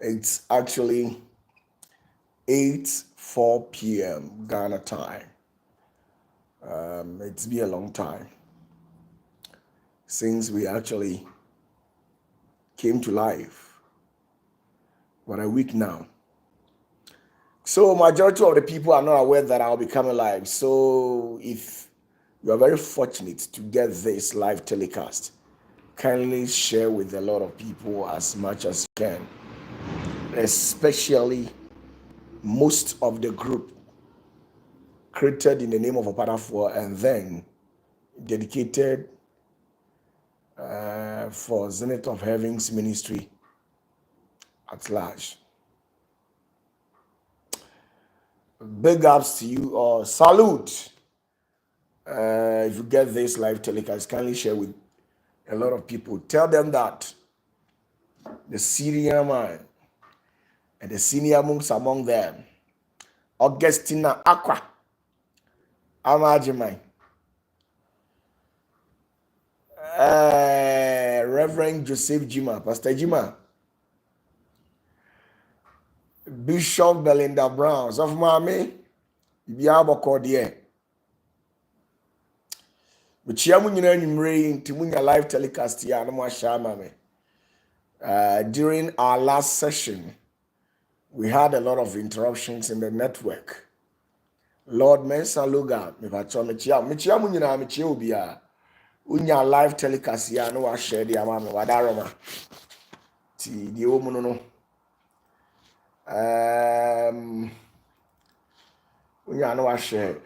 It's actually 8:04 p.m. Ghana time. It's been a long time since we actually came to life. What a week now. So majority of the people are not aware that I'll be coming live. So if you are very fortunate to get this live telecast, kindly share with a lot of people as much as you can, especially most of the group created in the name of OPATAFUOR and then dedicated for Zenith of Heaven's ministry at large. Big ups to you, or salute. If you get this live telecast, kindly share with a lot of people. Tell them that the senior man and the senior monks among them, Augustina Aqua, Amajimai, Reverend Joseph Jima, Pastor Jima, Bishop Belinda Brown, of Mami, Biabo Cordier. But Chiamunya live telecast here, no more Shamame. During our last session, we had a lot of interruptions in the network. Lord Mensa Luga, Michiamunya, Michiobia, Unya live telecast here, no one share the Amama, Wadaroma. Ti the Omono. Unya no one share.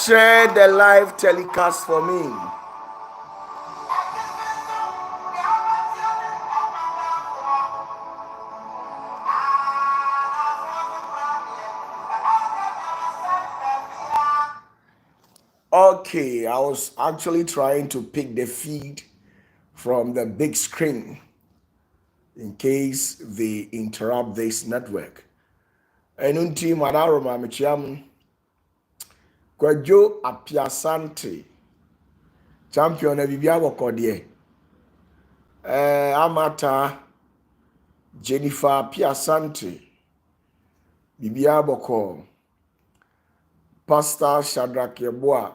Share the live telecast for me. Okay, I was actually trying to pick the feed from the big screen in case they interrupt this network. And until Madaroma Michiam Kwajo Apiasante champion of Bibiabo Kodie Amata Jennifer Piasante Bibiabo Ko Pastor Shadrach Yeboah,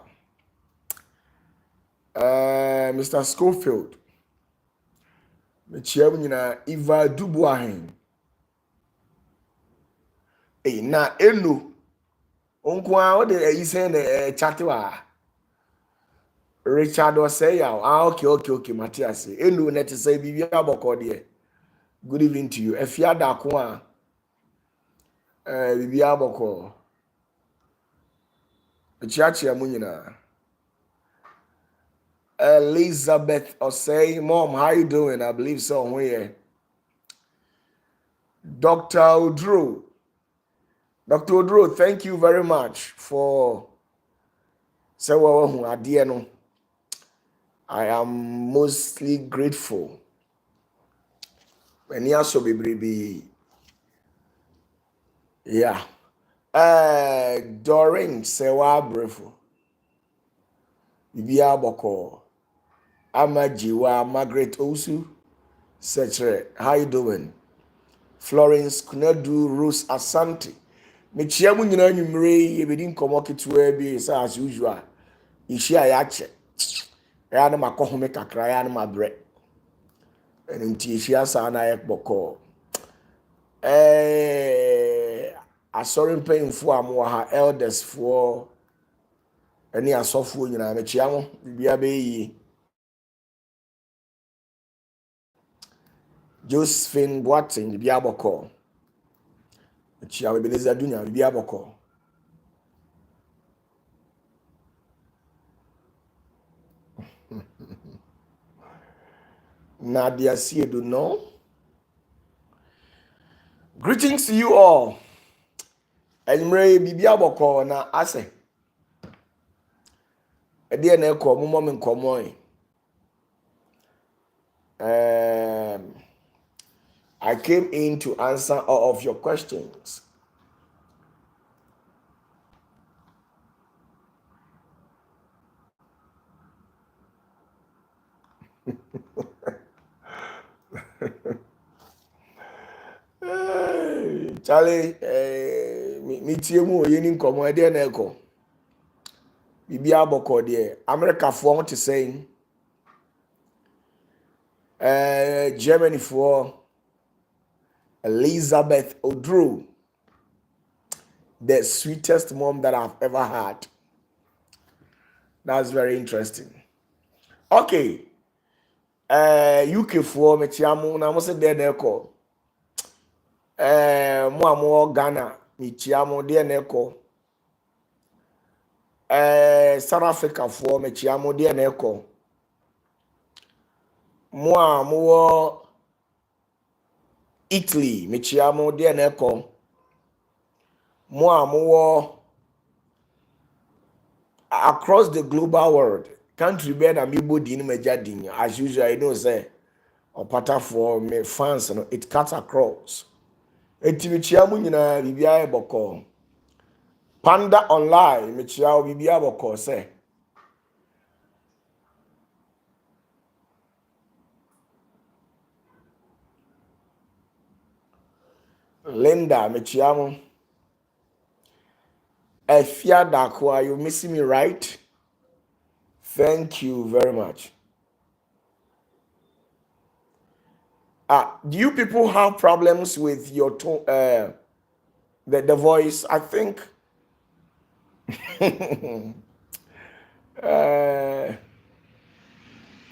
Mr. Schofield, Michiam Eva Dubois. Na enu onkwa o de yisen na chatwa Richard Oseya. Okay Matthias enu na te say bibia aboko de. Good evening to you. Efia da ko a bibia aboko chiachia mu nyina. Elizabeth Osei, Mom, how you doing? I believe so. Where Dr. Odro, thank you very much for saying I am mostly grateful Any also be yeah. Doreen sewa brefo. Bibia boko. Amajiwa Margaret Osu. Secretary, how you doing? Florence Kunadu Rose Asante. Mechia mu nyina nwumre yebedi nkomo ketewa bi say as usual. Ishi ayache. Ya na makohome kakra ya na mabre. Enti ishi asa na yekboko. Asori mpanyimfo amwo ha elders for ani asofo nyina mechia mo bibia be yi. Josephine Boateng bibia boko. Mechia we beleza dunya bibia boko. Nadia Siedu no. Greetings to you all. Enyimre bibia boko na ase. Ede na ekọ mo me nkomo yi. I came in to answer all of your questions. Charlie, me tie mu ye ni nkomo ede na ekọ. Bibia boko de America for to say Germany for Elizabeth Odru, the sweetest mom that I've ever had. That's very interesting. Okay. UK for me chiamu na mo se de na ekọ. Mo amo Ghana me chiamu de na ekọ. South Africa for me chiamu de na ekọ. Mo amo Italy me chiamu de na ekọ. Mo amo across the global world. Country be na me body ni meja din. As usual, you know say OPATAFUOR me fans no it cuts across. Eti me chiamu nyina bibia e boko. Panda online me chiamu bibia boko say. Linda me chiamu. Efia Dakwa, you missing me, right? Thank you very much. Do you people have problems with your tone, the voice? I think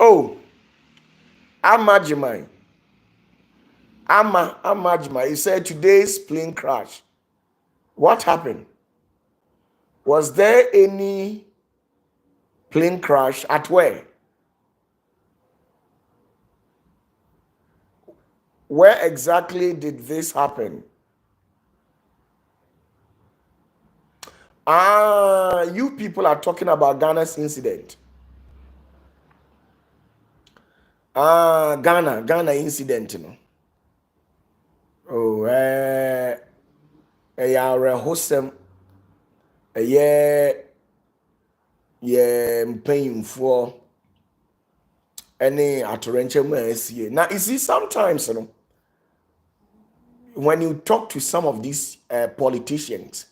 oh, Amajimai. Amajima, he said today's plane crash. What happened? Was there any plane crash at where? Where exactly did this happen? You people are talking about Ghana's incident. Ghana incident, you know. Oh, rehosem, mpanyimfoɔ any atorenche mu asie. Now, you see, sometimes, you know, when you talk to some of these politicians,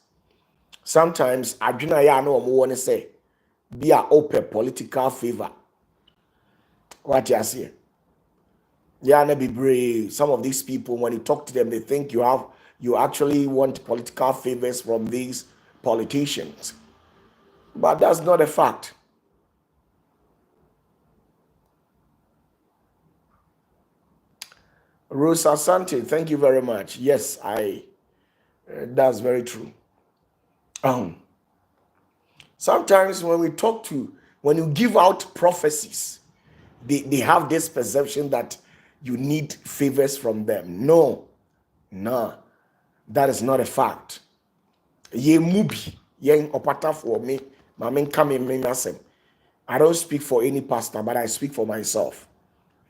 sometimes adwena ya no omo woni say be a open political favor. What you say? Yeah, na be brave. Some of these people, when you talk to them, they think you actually want political favors from these politicians. But that's not a fact. Rosa Asante, thank you very much. Yes, that's very true. Sometimes when you give out prophecies, they have this perception that you need favors from them. No, that is not a fact. Ye mubi, ye OPATAFUOR me, mamen kame me nasem. I don't speak for any pastor, but I speak for myself.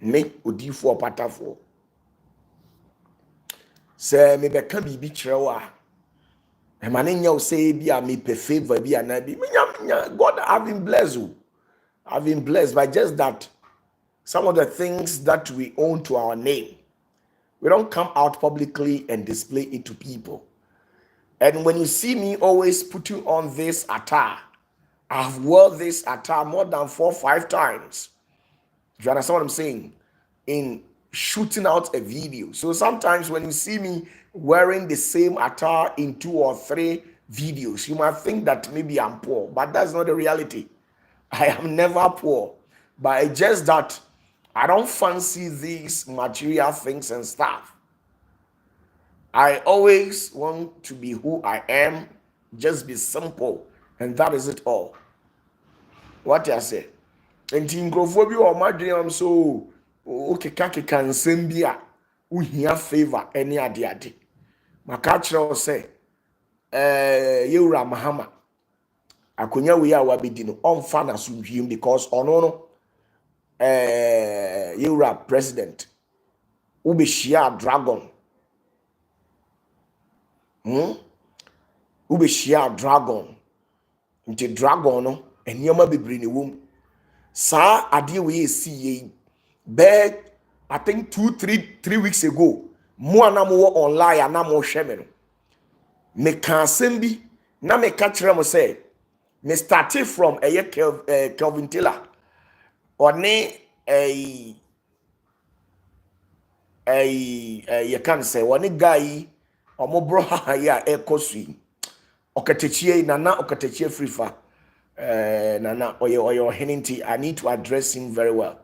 Me odi for OPATAFUOR. Say me beka bibi kyerɛ a mane nya say bi a me pe favor bi a na bi God have been blessed. I've been blessed by just that some of the things that we own to our name, we don't come out publicly and display it to people. And when you see me always putting on this attire, I've worn this attire more than 4 or 5 times. Do you understand what I'm saying? In shooting out a video. So sometimes when you see me wearing the same attire in 2 or 3 videos, you might think that maybe I'm poor, but that's not the reality. I am never poor, but it's just that I don't fancy these material things and stuff. I always want to be who I am, just be simple, and that is it all. What I say? And nkrofo or my dream so okay kaka nsem bi a uhia favor any ade. Maka kyerɛ say yewura mahama akonya we a wabedi no ɔmfa na so nhwiem because ɔno no yewura president ubeshia dragon ubeshia dragon nti dragon no eniyama bebre ne wom sa ade we esi ye be I think 2-3 weeks ago mo na mo online na mo hwɛ me no me ka asɛm bi na me ka kyerɛ mo say me started from Kelvin Taylor ɔne you can say one guy ɔmo bro ha ya ekosui okatechie nana okatechie frifa nana oyo heninti I need to address him very well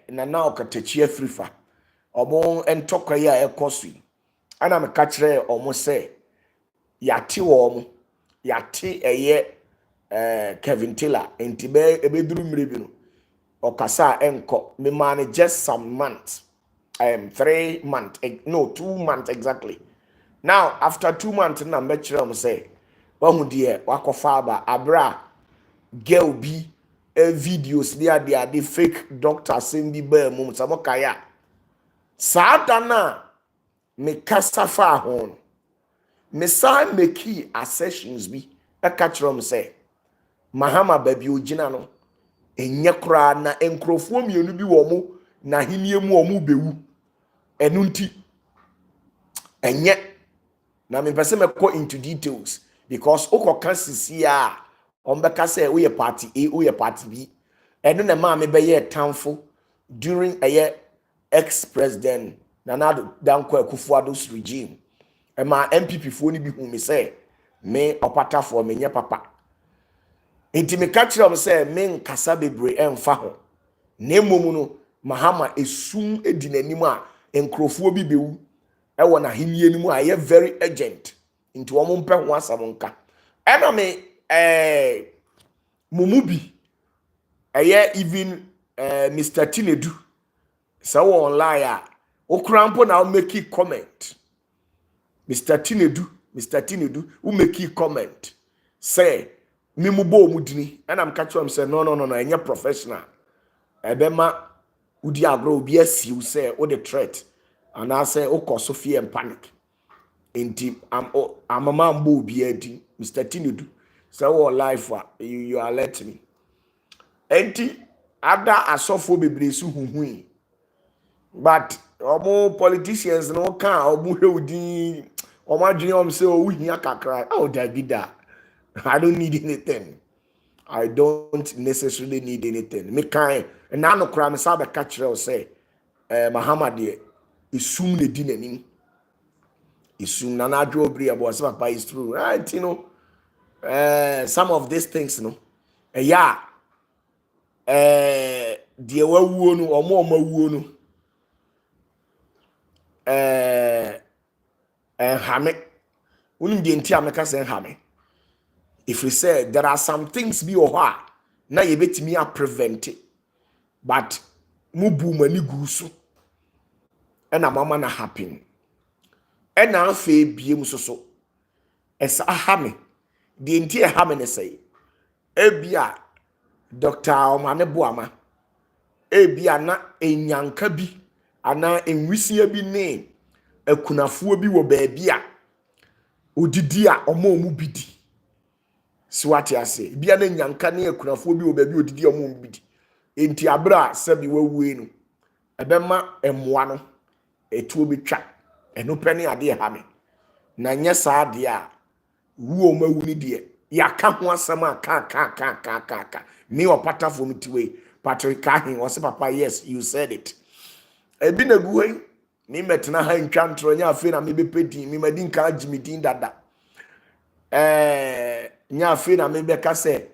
nana okatechie frifa ɔmo entokwa ya ekosui ana me ka kyerɛ ɔmo say yate ɔmo yate Kevin Taylor entibe ebeduru mrebi no okasa enko me man just some months 3 months, no 2 months exactly. Now after 2 months na mbechire say wahu de wakofa ba abra girl bi videos they fake doctor send bi ba mum samokaya sada na me kasafa hon me san me key assertions bi e ka kire say mahama baby ogina no enye kra na enkrofo mienu bi wo mu na henie mu wo mu bewu enunti enye na me pese me go into details because okoka sisi a ombeka say we party A we party B eno na ma me be ye tamfo during ex president Nana Danko Akufo-Addo's regime e ma MPP fo ni bi hu me say me OPATAFUOR me nye papa enti me ka kire say me nkasa bebre emfa ho na emomu no mahama esum edi nanim a enkrofo bi bewu e wona henie nimu a ye very urgent into omo mpe ho asam nka e na me mumu bi even Mr. Tinedu so online a okrampo na o make comment Mr. Tinedu who make comment say me mu bo mudini and I'm catch him say no enye professional ebema udi agro obi asiu say o the threat and I say o cause fear and panic enti am mama mbo obi adi Mr. Tinedu say o life you alert me enti ada asofo bebre su huhui but omo politicians no kan omo hewudi omo adwene say o hia kakra da I don't need anything. I don't necessarily need anything. Me kind and now no crime sabe catcher say Muhammad isum ne di nanim. Isum na na drobri about some papa is true. Right, you know. Some of these things, you know. Yeah. The wawu no or more wawu no. Hame. Unim di enti ameka say hame. If we say there are some things be or na ye betimi a prevent it, but mubu mani gusu and a mama na happen and na fe biem so esa hame the entire hame say ebia Dr. Omane Boama ebia na enyanka bi ana enwisia bi ne ekunafuo bi wo baabi a odidi a omo bidi swati ase bia na nyanka ne ekunafuo bi wo baabi odidi omo bidi enti abra sabi wawue no ebema emmoa no etuo betwa eno pene ade ha me na nya saa de a wuo mawu ni de ya ka ho asem a ka me opatafo mtiwe Patrick Kahin was papa yes you said it ebi na guwe ni metena ha ntwa ntro nya afi na me bepedi me madi nka agimidin dada nya afi na me beka se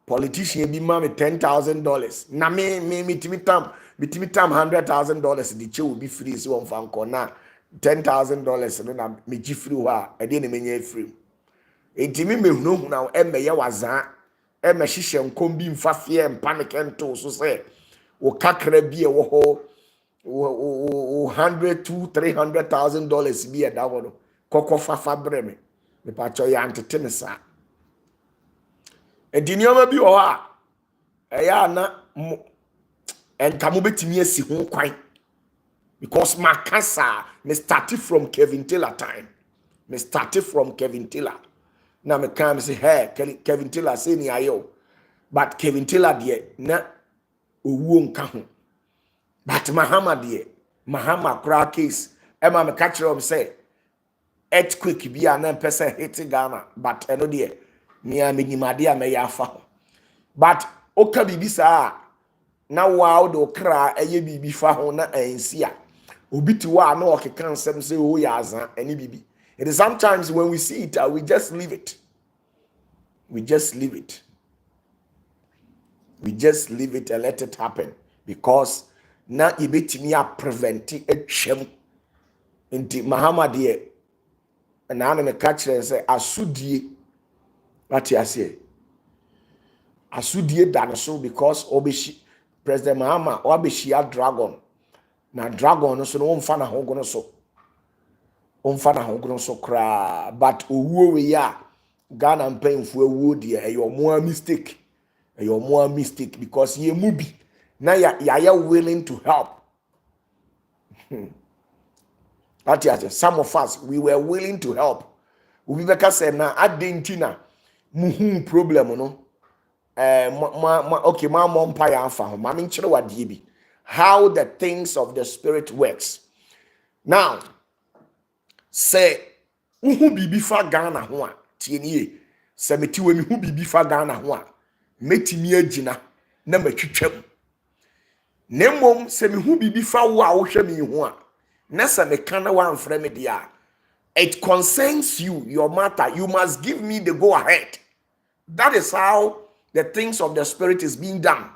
politician bi ma me $10,000 na me mitimi tam $100,000 di che obi free so on fan ko na $10,000 no na me gi free ho a e de ne menya free etimi mehunu na emeye waza emehihye nkom bi mfafie mpanikento so se wo kakra bi e wo ho $100,000 to $300,000 bi e da wo no kokko fafa breme me pa cho ya antete sa edinioma bi wo ha eya na enkamo betimi asi ho kwan because makasa me started from Kevin Taylor time na me come say hey Kevin Taylor say ni ayo but Kevin Taylor de na owuo nka ho but Mahama kra case ema me catch am say earthquake bi a na pese hit Ghana but eno de ni a menyimade a me yafa ho but oka bibi saa na wow do kra eye bibi fa ho na ensi a obi ti wa na okeka nsem say o ya azan eni bibi. It is sometimes when we see it, we just leave it. We just leave it and let it happen because na ibetimi a prevent it shem. Inti Muhammad ye na me catch say asudie what you say asudie dan so because obeshi President Muhammad obeshi dragon na dragon no so no mfa na hogo no so omfa na hogo so kra but owuo we ya Ghana mpemfo ewuo de eyo mo mistake because ye mubi na ya willing to help. Some of us we were willing to help. We beka say na adentina muhu problem no okay ma mom pa ya afa ho ma me nkire wade bi how the things of the spirit works. Now say uhu bibi fa Ghana ho a tienie se meti we mi hu bibi fa Ghana ho a metimi agina na matwitwam nemmom se mi hu bibi fa wo a wo hwe mi ho a na se me kana wa mfrɛ me dia it concerns you, your matter. You must give me the go ahead. That is how the things of the spirit is being done.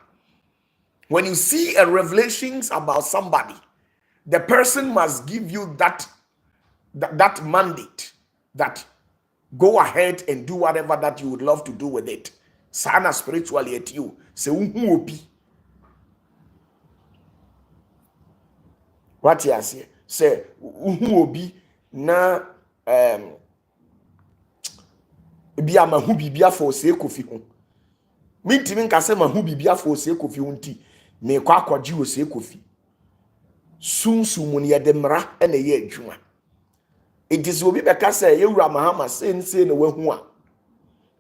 When you see a revelations about somebody, the person must give you that mandate, that go ahead and do whatever that you would love to do with it. Sana spiritually at you. Say obi. What you say? Say obi na bia mahu bibia for se kofi ho. Mintimi nka se mahu bibia for se kofi ho nti me kwa akwaji o se kofi. Sunsumu ne yedemra ene ye adwuma. It is obi beka say yewura mahama sense na wahu a.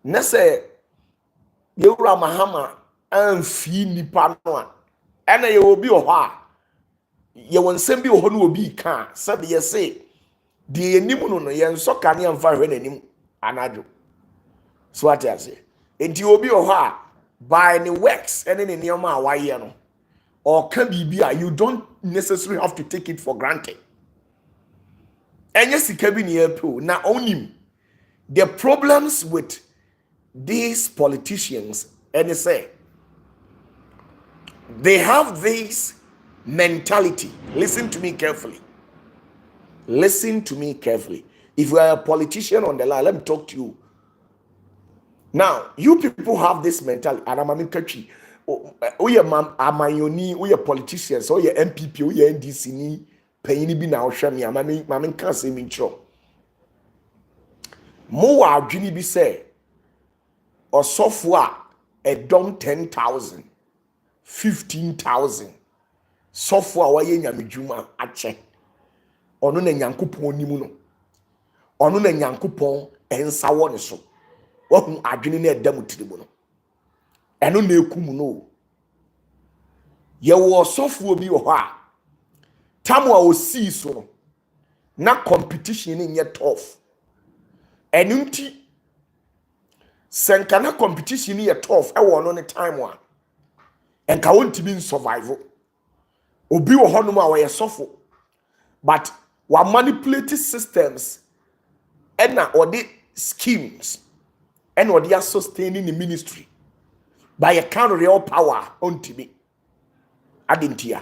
Na say yewura mahama amfi nipa no a. Ene ye obi o ho a. Ye wonsem bi o ho no obi ka sabe ye say de enim no ye nso ka ne amfa hwe nanim anajo. So what I say? Enti obi o ho a by the works ene ne nioma a waye no or can be you don't necessarily have to take it for granted. Enye sika bi ne apro na onim the problems with these politicians and say they have this mentality. Listen to me carefully. Listen to me carefully. If you are a politician on the line, let me talk to you. Now, you people have this mentality. And I'm a country. We are amayoni, we are politicians, we are MPP, we are NDC ni payini bi na ohwemi amami kan se mi ntro. Mo wa adwini bi say osofo a dom 10,000, 15,000. Sofo a waye nyamedwuma ache. ono na nyankopon nimu no ono na nyankopon ensa wo ne so wahu adwene na edam tirimu no eno na ekum no ye wo sofo bi wo ho a tamu a osi so no na competition ni nye tough enunti senkana competition ni ye tough e wo no ne time a enka wontimi survive obi wo ho no ma wo ye sofo but wa manipulate systems and or the schemes and or they are sustaining the ministry by a kind of real power unto me. Adintia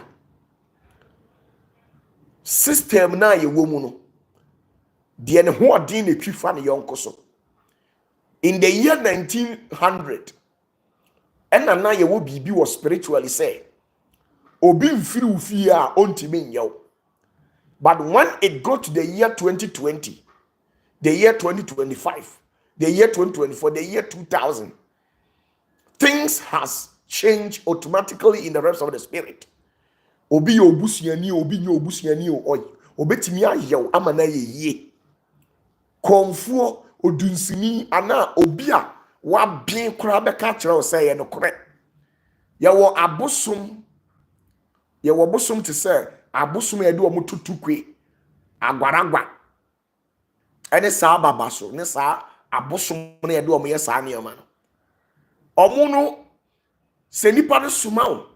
system na ye womu no de ne ho odin na twifa ne yonko so in the year 1900 and na ye wo bibi was spiritually say obi mfiri ufie a ontimi nyew. But when it got to the year 2020, the year 2025, the year 2024, the year 2000, things has changed automatically in the realms of the spirit. Obi obusiani, obi nyo obusiani oy. Obetimi ayew amana ye. Konfuo odunsini ana obi a wa bien kura beka kire o say ye no kore. Ye wo abosom. Ye wo bosom te say abosom ye de o mututukwe agwaragwa ene saa baba so ne saa abosom ne ye de o ye saa ne ma no omu no se nipa no suma o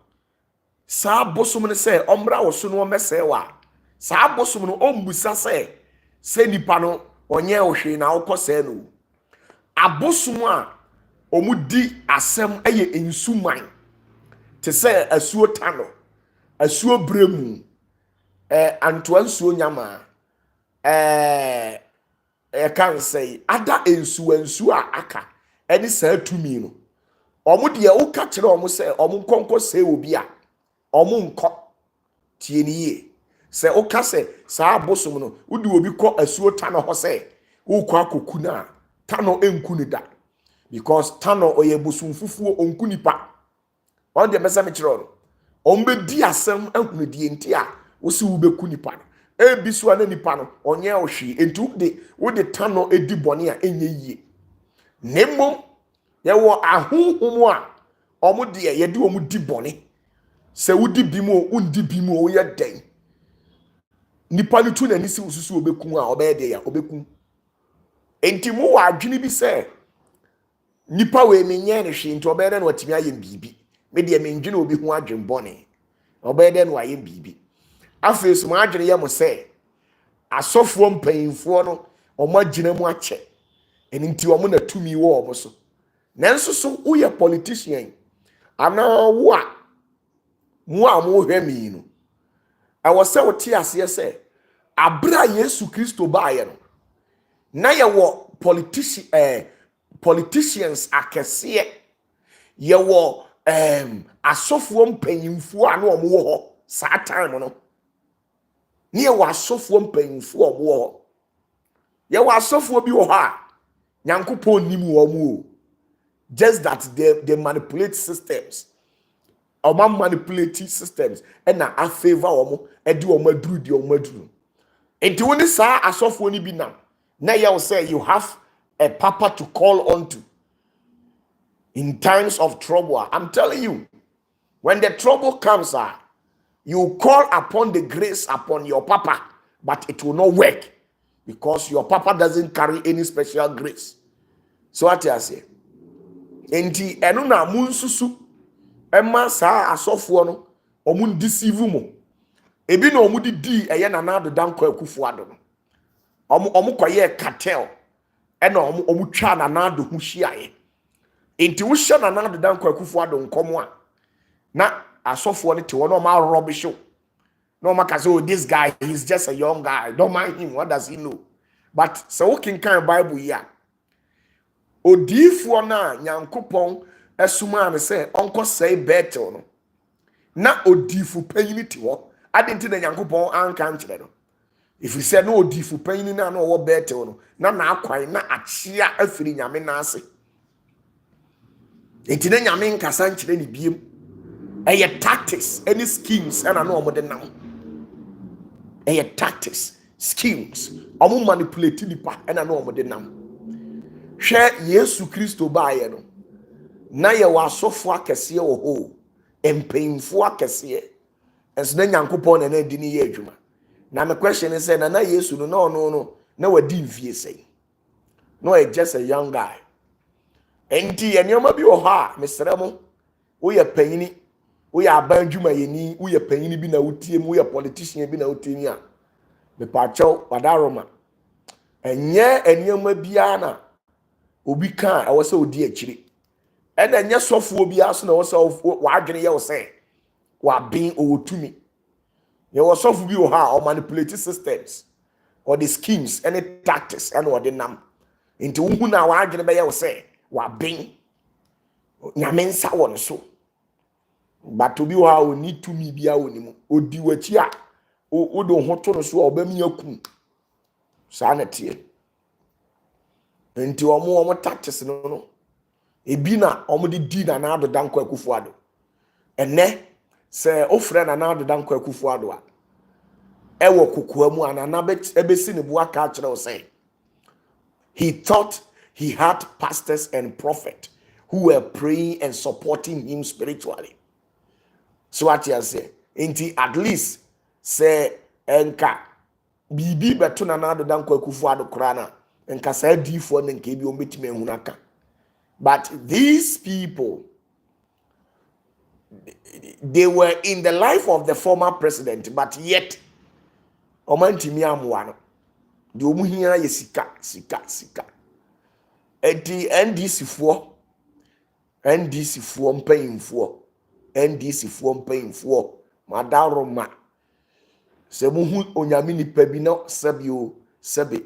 saa abosom ne say omra wo so no mese wa saa abosom no ombusa se nipa no onye ohwe na ukose no abosom a omudi asem eye ensuman te say asuo tano asuo bremu antoansuo nyama can say ada ensuansu a aka eni saa tumi no omo de o ka kire omo say omo nkonko say obi a omo nko tie ni ye say o ka say saa bosom no udi obi kọ asuo tano ho say wo kọ akoku na tano enku ni da because tano oye bosom fufuo onku nipa on de mesa me kire no ombe di asem ahunu die nti a wo si wo beku nipa no ebisu ana nipa no onye ohwe entu de wo de tano edi bone a enye yie nemmom ye wo ahunhum a omo de ye de omo di bone se wo di bimo undi bimo wo ye den nipa no tu na ni si ususu obeku a obe de ya obeku enti mu wa adwene bi se nipa we menye ne hwe nti obe de na watimi aye bibi me de me ndwene obi ho adwen bone obe de na aye bibi afesu ma adwene ye mo se asofo mpanyimfo no omo agina mu ache eni nti omo na tumi wo omo so nanso so wo ye politician ana wo a mu a mo hwe mi no awo se wo ti ase se abra Yesu Kristo ba ye no na ye wo politicians akese ye wo asofo mpanyimfo a na omo wo ho saa time no ne ye wo asofo mpanyimfo omo wo ho ye wo asofo bi wo ha nyankopon nimu omo o just that they manipulate systems or manipulate systems and na a favor omo e di omo aduru di omo aduru enti woni saa asofo ni bi na you say you have a papa to call on to in times of trouble. I'm telling you, when the trouble comes, you call upon the grace upon your papa, but it will not work because your papa doesn't carry any special grace. So what I say, enti enu na munsusu ema saa asofo no omun deceive mo ebi na omudi di eye na na adodan kwa akufu ado no omu koye cartel ena omu twa na na ado hu hyiaye enti wo hye na na adodan kwa akufu ado nkomo a na asofo no te wo no ma rubbish no ma kaze, oh, this guy, he's just a young guy, don't mind him, what does he know? But so we can kind of Bible here odifo na nyankopon esuma me say onko say better no na odifo panyiniti ho adenti na nyankopon anka nkyere no if you say no odifo panyini na no wo better no na akwan na achia afiri nyame na ase enti na nyame nkasa nkyere ni biem eye tactics any schemes and no mo de nam eye tactics schemes. Omo manipulate nipa ena no omo de nam. Hwe Yesu Kristo baaye no. Na ye wa asofo akese wo ho. Empanyimfo akese. Enso na Nyankopon na di ne ye adwuma. Na my question is say na Yesu no na wadi mfie sei. No, just a young guy. Enti eniyoma bi wo ha mesere mo wo ye panyini wo ye abandwuma yeni wo ye panyini bi na wotie mu wo ye politician bi na wotie ni a me pacho wadaroma enye eniyoma bia na obi kan e wo se odi akiri ena enye sofuo bia so na wo se wadwene ye wo se wa bin owotumi ye wo sofu bi wo ha o manipulate systems or the schemes any tactics and what they nam into who na wadwene be ye wo se wa bin nyame nsa won so but to be wa oni tumi bia woni mu odi wachi a o do ho to no so obam yakum sa na tie enti omo tactics no ebi na omo di na ado danko akufu ado ene se ofre na ado danko akufu ado a ewo kokoa mu anana ebesi ne bo aka kire o say he thought he had pastors and prophets who were praying and supporting him spiritually. So what you say? Inti at least say enka bibi beto na nado dan kwa kufu ado krana enka say difo na nke bi ometime hunaka. But these people, they were in the life of the former president, but yet omantimi amwano de omu hia ye sika. Enti NDC mpanyimfoɔ madaroma sɛ muhu onyame nipa bi na sɛbe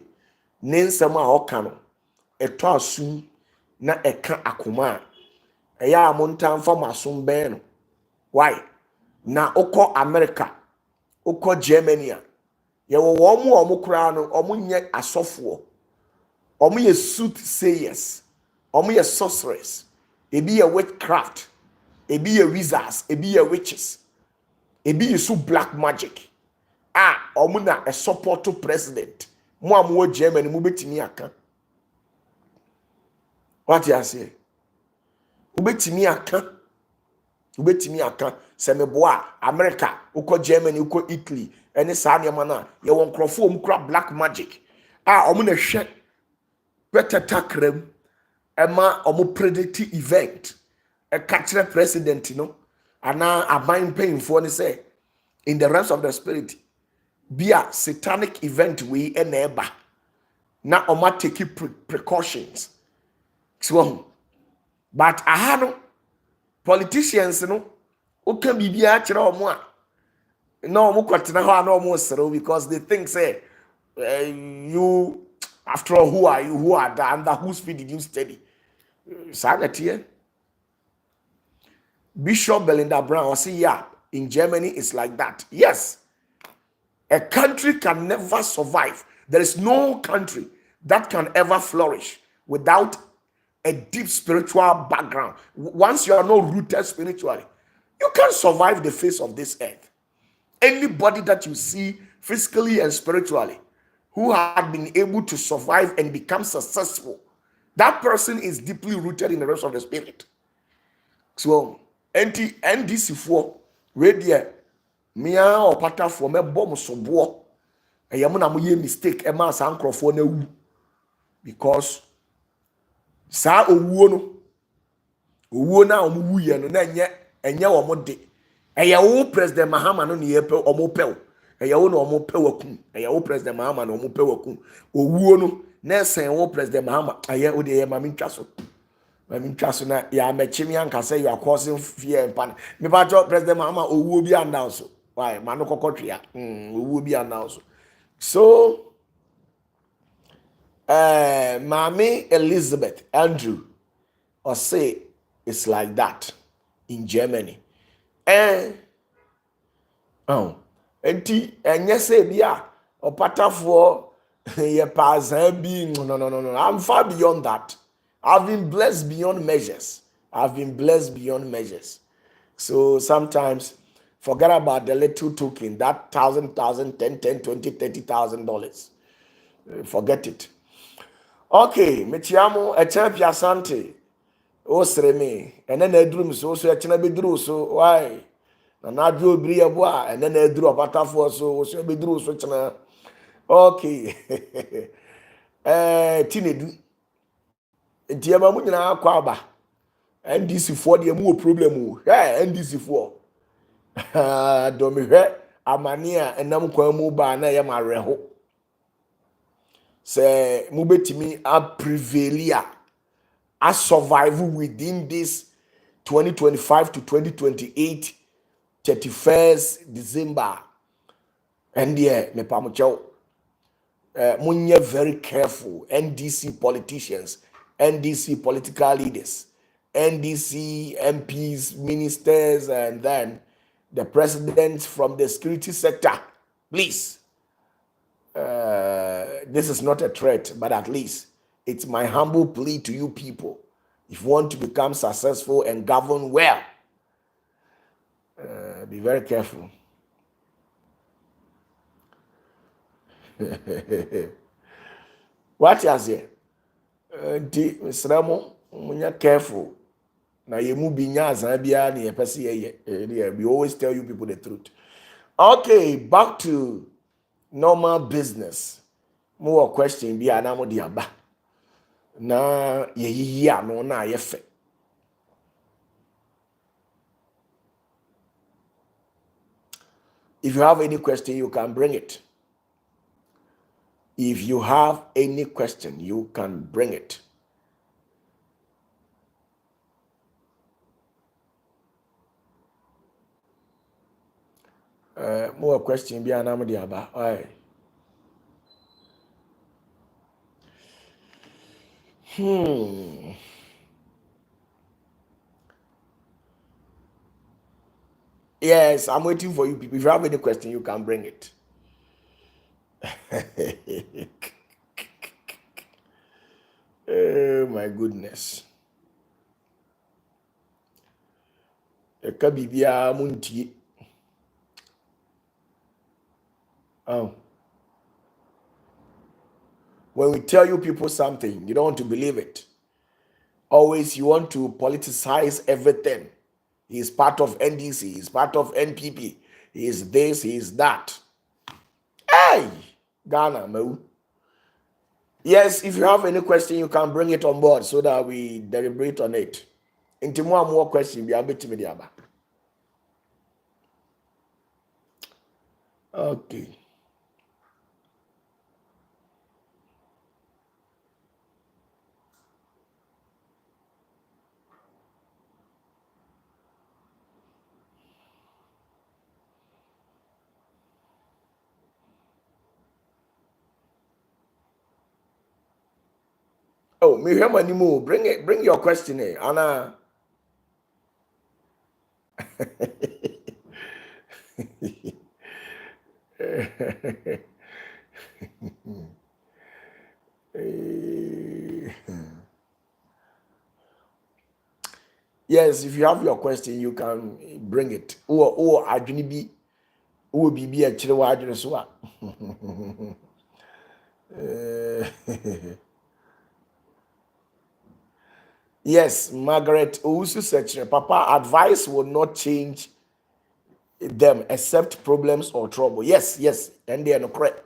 ne nsɛm a ɔka no ɛtɔ asum na ɛka akoma a ɛyɛ a montamfa masom bɛn no why na okɔ America okɔ Germany a yɛwɔ wɔn mu koraa no wɔn nyɛ asɔfoɔ wɔn yɛ soothsayers wɔn yɛ sorcerers ebi yɛ witchcraft ebi yɛ wizards ebi yɛ witches ebi yɛ so black magic wɔn na support president mo a mo wɔ Germany mo betumi aka what you say mo betumi aka sɛ meboa America ukɔ Germany ukɔ Italy ɛne saa nneɛma na yɛwɔ nkrɔfo wɔn kura black magic wɔn na hwɛ better takram ema omo predict event a catcher president no ana aban painful ni say in the realms of the spirit be a satanic event we eneba na omo take precautions so but ahano politicians no o can bibia kire omo a na omo kwatena ho ana omo sero because they think say you after all who are you, who are that, under whose feet did you study? Here. Bishop Belinda Brown was saying, yeah, in Germany it's like that. Yes, a country can never survive. There is no country that can ever flourish without a deep spiritual background. Once you are not rooted spiritually, you can't survive the face of this earth. Anybody that you see physically and spiritually who had been able to survive and become successful, that person is deeply rooted in the rest of the spirit. So, NDC for radio, mia or pata for me bomb so bo. A yamuna muye mistake a man sancro for no because sa owuo na omu ye no na enye wo mode. A yawo president Mahama no ne yepe omo pel. Eyawo no omo pe wakum eyawo president Mahama no omo pe wakum owuo no na sen wo president Mahama aye o de ye mami ntwa so na ya mechimi anka say you are causing fear and panic me ba jo president Mahama owuo bi announce why man no kokotria owuo bi announce so Mami Elizabeth Andrew or say it's like that in Germany enti enye se bia opatafuo ye pazan bi no I'm far beyond that. I've been blessed beyond measures. So sometimes Forget about the little token, that $1,000, $10,000, $10,000, $20,000, $30,000. Forget it. Okay, Michiamo, a champion Sante. O Sreme, and then a dream so a chinabi drew so why? And I drew Bria Bois, and then I drew a Patafuor so be drew so china. Okay. Tinedu. Diama Munina Quaba. NDC for the more problem. Yeah, NDC for. Domi Amania and Namquamu Bana Yamareho. Say Mubetimi a prevalia. I survive within this 2025 to 2028, 31st December. And yeah, me pamucho. Munye very careful. NDC politicians, NDC political leaders, NDC MPs, ministers, and then the president from the security sector. Please, this is not a threat, but at least it's my humble plea to you people. If you want to become successful and govern well, be very careful. What is it? Mr. Munya careful. Now you move in we always tell you people the truth. Okay, back to normal business. More question be anamo diaba. Na ye no na yefe. If you have any question, you can bring it. If you have any question, you can bring it. More question be anamo diaba. Aye. Yes, I'm waiting for you people. If you have any question, you can bring it. Oh my goodness. Oh. When we tell you people something, you don't want to believe it. Always you want to politicize everything. He is part of NDC, he is part of NPP, he is this, he is that. Hey, Ghana, man. Yes, if you have any question, you can bring it on board so that we deliberate on it. Into more questions, we are bit to okay. Oh, Miriam Animu, bring your question here, Anna. Yes, if you have your question, you can bring it. Or I be who be a chilewa adreswa. Yes, Margaret also said, Papa, advice will not change them except problems or trouble. Yes, and they are no correct.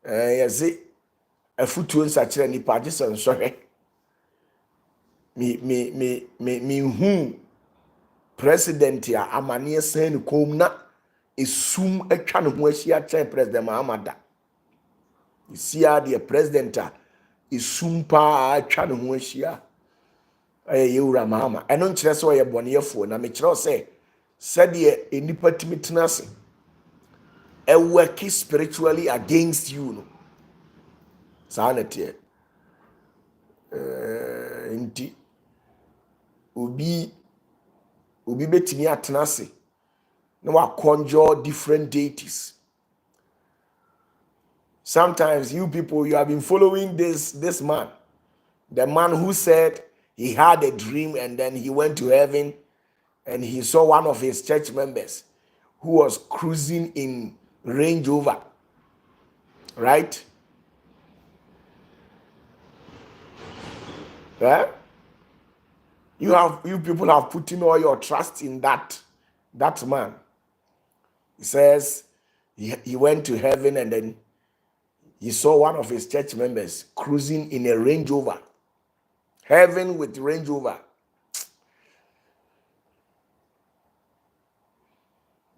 Yes, a foot to such a nipa just and sorry. Me who president ya amani sen kom na esum atwa ne ho ahia kyerɛ president Mahamada. You see how the president esum pa atwa ne ho ahia. Yewura Mahama ɛno nkyerɛ sɛ ɔyɛ bɔneyɛfoɔ na mekyerɛ sɛ sɛdeɛ enipa timi tena ase work spiritually against you no saa na teɛ nti obi betumi atena ase na wa conjure different deities. Sometimes you people, you have been following this man, the man who said he had a dream and then he went to heaven and he saw one of his church members. who was cruising in Range Rover, right? Yeah? You people have put in all your trust in that man. He says he went to heaven and then he saw one of his church members cruising in a Range Rover. Heaven with Range Rover.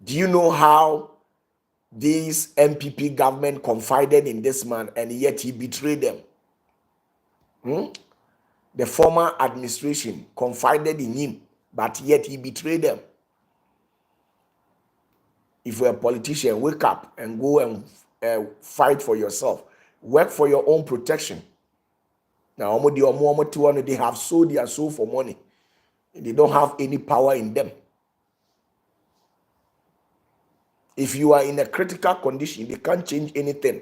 Do you know how this MPP government confided in this man and yet he betrayed them? The former administration confided in him, but yet he betrayed them. If you're a politician, wake up and go and fight for yourself. Work for your own protection. Now, they have sold their soul for money. They don't have any power in them. If you are in a critical condition, they can't change anything.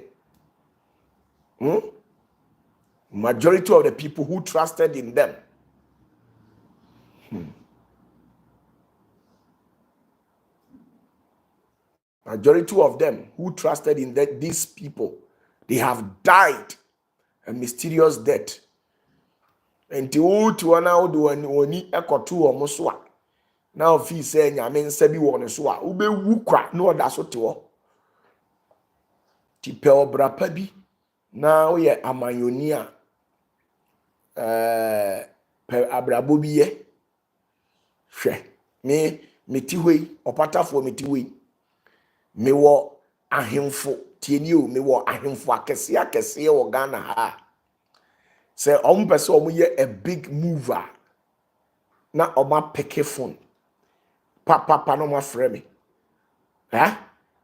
Majority of the people who trusted in them. Majority of them who trusted in these people, they have died a mysterious death. And to now do any ekotu or muswa. Now if he say nyame nsabi wo ne so a ube wukwa no da so te ho. Ti pe obra pa bi na ye amanyoni a pe abrabo bi ye. Hwe me ti hoi opatafo me ti hoi. Me wo ahemfo tieni o me wo ahemfo akese wo Ghana ha. Say person a big mover. Na oma peke phone. Papa no ma frɛ me.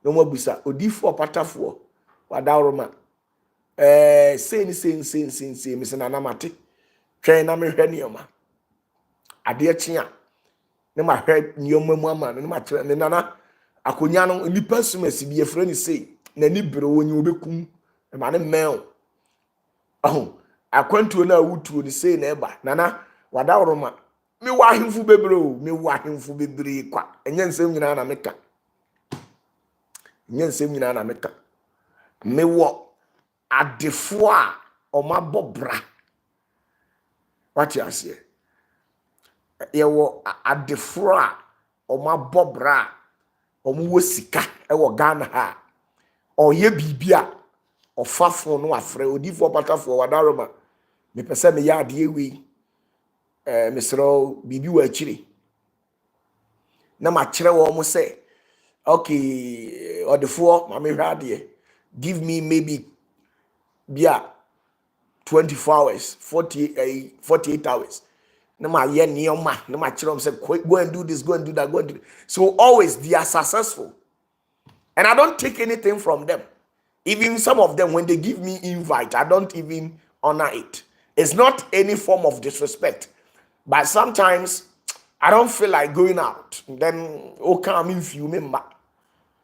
No mo busa odifo opatafo. Wadawroma. Say me se na mate. Twen na me hwɛ ne oma. Ade akyi a. Ne ma hwɛ nioma mu ama ne ma kyerɛ me nana akonya no nipa sumasi bi efrɛ ne sei. Na ni bere wonyi obekum. E ma ne mel. Akwantuo na wutuo ni sei na eba nana wadawroma me wa ahemfu bebre o me wa ahemfu bebre kwa enye nsem nyina na meka me wo adefo a omabobra wati ase ye wo adefo a omabobra omuwo sika e wo Ghana ha oye bibia ofafo no afre odifo patafo wadawroma me pese me ya ade ewi mesro bibi wa chiri na ma kire wo mo say okay odefo ma me hwa de give me maybe bia 24 hours 48 hours na ma ye nioma na ma kire wo say go and do this, go and do that, go and do. So always they are successful and I don't take anything from them. Even some of them, when they give me invite, I don't even honor it. It's not any form of disrespect. But sometimes I don't feel like going out. Then, come in few member.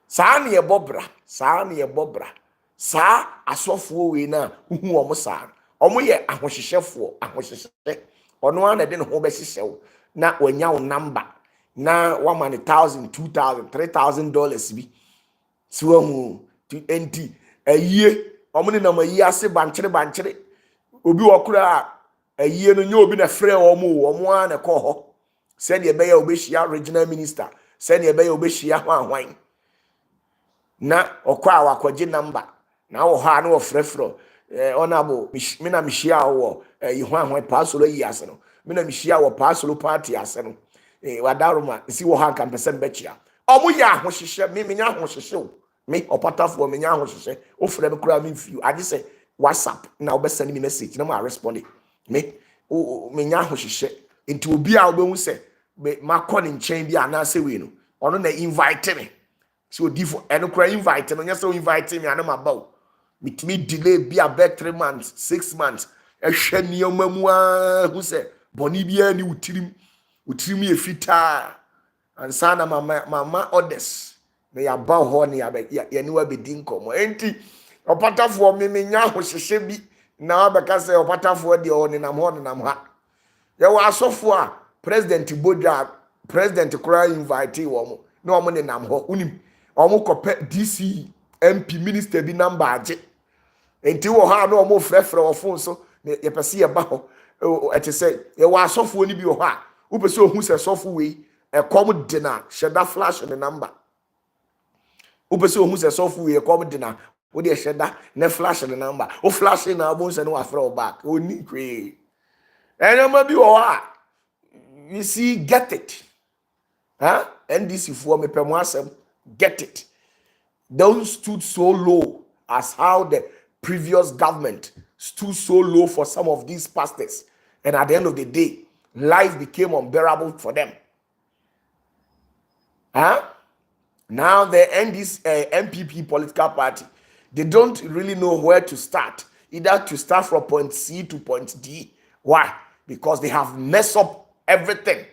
Sa ni e bobra. Sa asofo we na hu omo sa. Omo ye ahohyehyefo, ahohyehyɛ. Ono an de ne ho be hyehyew. Na wanya wo number. Na wa man $1,000, $2,000, $3,000 bi. Si wo hu to enti ayie omo ne na mayi ase bankyere obi wokura ayie no nye obi na frɛ omo an ko ho said ye be ya obehia regional minister said ye be ya obehia hwan na okwa wakwaje number na wo ha na wo frɛfrɛ honorable me na mehia wo hwan pasolo yi ase no me na mehia wo pasolo party ase no wadaroma si wo ha kan pese mbechia omo ya ahohyehyɛ me nya ahohyehyɛ me opatafo me nya ahohyehyɛ o frɛ me kura me mfiu ade sɛ WhatsApp na obe send me message na ma respond me nya ahohyehyɛ nti obi a obehu sɛ ma kɔ ne nkyɛn bi ana sɛ we no ono na invite me so difo eno kura invite no nya sɛ invite me ana ma bawo me delay bi a 3 months 6 months ehwɛ nioma mu a hu sɛ boni bia ni utirim ye fita ansa na mama orders na ya ba ho na ya ni wa bedi nkomo enti opatafo me nya ahohyehyɛ bi na abeka sɛ opatafo de o ne nam ha ya wa asofo a president bodra president kura invite wo mo na omo ne nam ho unim omo kope DC MP minister bi number age enti wo ha na omo frefre wo phone so ye pese ye ba ho ete say ye wa asofo ni bi wo ha wo pese ohun se sofo we e kom de na sheda flash the number wo pese ohun se sofo we e kom de na wo de sheda na flash the number wo flash na bo se no wa frɛ wo back oni kwe enema bi wo ha you see get it huh NDC for me pe mo asem get it. Don't stood so low as how the previous government stood so low for some of these pastors. And at the end of the day, life became unbearable for them. Huh? Now the MPP political party, they don't really know where to start. Either to start from point C to point D. Why? Because they have messed up everything.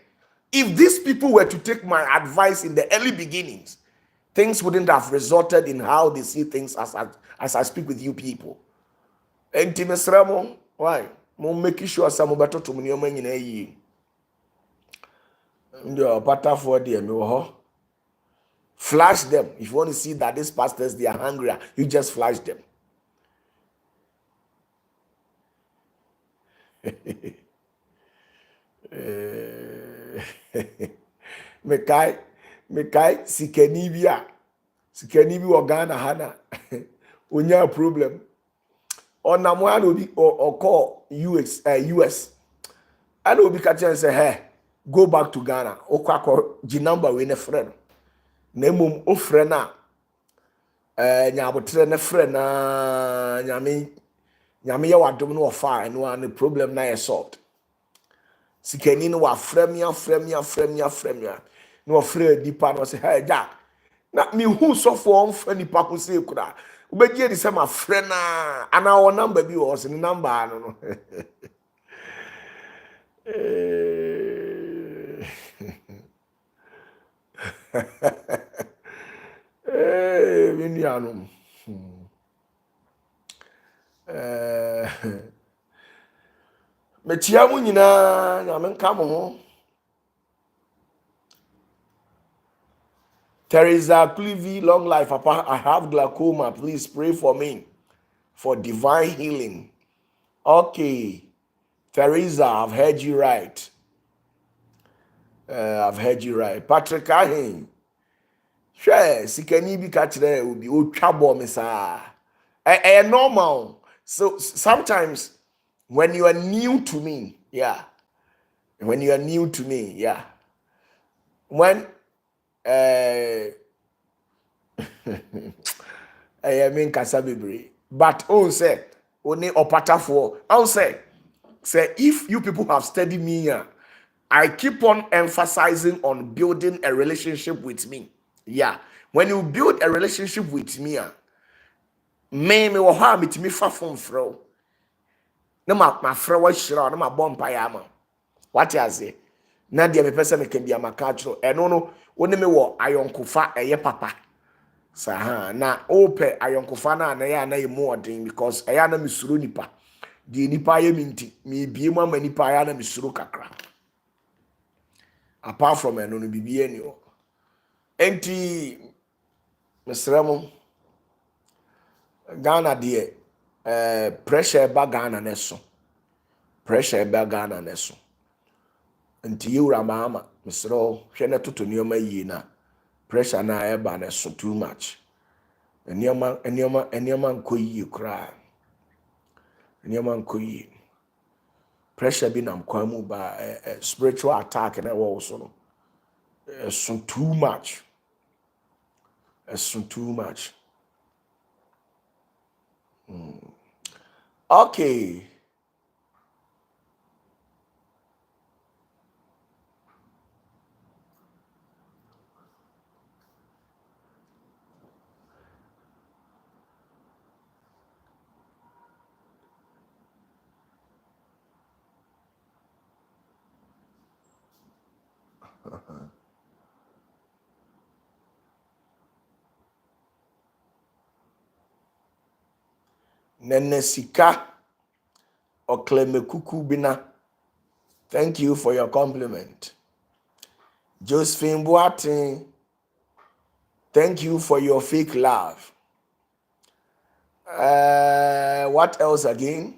If these people were to take my advice in the early beginnings, things wouldn't have resulted in how they see things as I speak with you people. Why? Mo make sure some better to me nyina yi. Ndio OPATAFUOR TV flash them. If you want to see that these pastors they are hungry, you just flash them. Mekai sikani bi wo Ghana hana onya problem ona mo an obi or call US and obi ka chen say hey go back to Ghana okwa ji number we ne friend na mum o friend na nyabotre ne friend na nyame ye wadom no ofa no an problem na ye solved sikani no wa fremia no afraid dipa no say hey Jack na me who so for on funny papa say kura ubegye di say my friend na ana o number bi o se number no Vinianum metia mu nyina na menka mo ho Teresa Clevy, long life, Papa. I have glaucoma. Please pray for me for divine healing. Okay. Teresa, I've heard you right. Patrick Ahin. Sure, sikani bi kachire will be utwabo misa. Normal. So sometimes when you are new to me, yeah. When I mean Kasabibre. But say only OPATAFUOR. Say if you people have studied me, I keep on emphasizing on building a relationship with me. Yeah. When you build a relationship with me, me will have it me far from fro. No my fro was sure, no my bomb payama. What you say? Nadia me person me can be a macacho. And no, only me wo ayonkufa eye papa. Saha na ope ayonkofana na ya na emu odin because eya na misuro nipa di nipa ye minti mi bie mu ama nipa ya na misuro kakra apart from eno no bibie ni o enti mesremo Ghana de pressure ba Ghana neso enti yura mama mesro hwe na toto nioma yi na pressure na eba neso too much. Eniyama nkoyi kura. Eniyama nkoyi. Pressure bi nam kwa mu ba spiritual attack na wo so no. It's too much. Okay. Nenesika Oklemekuku Bina. Thank you for your compliment. Josephine Boatin. Thank you for your fake love. What else again?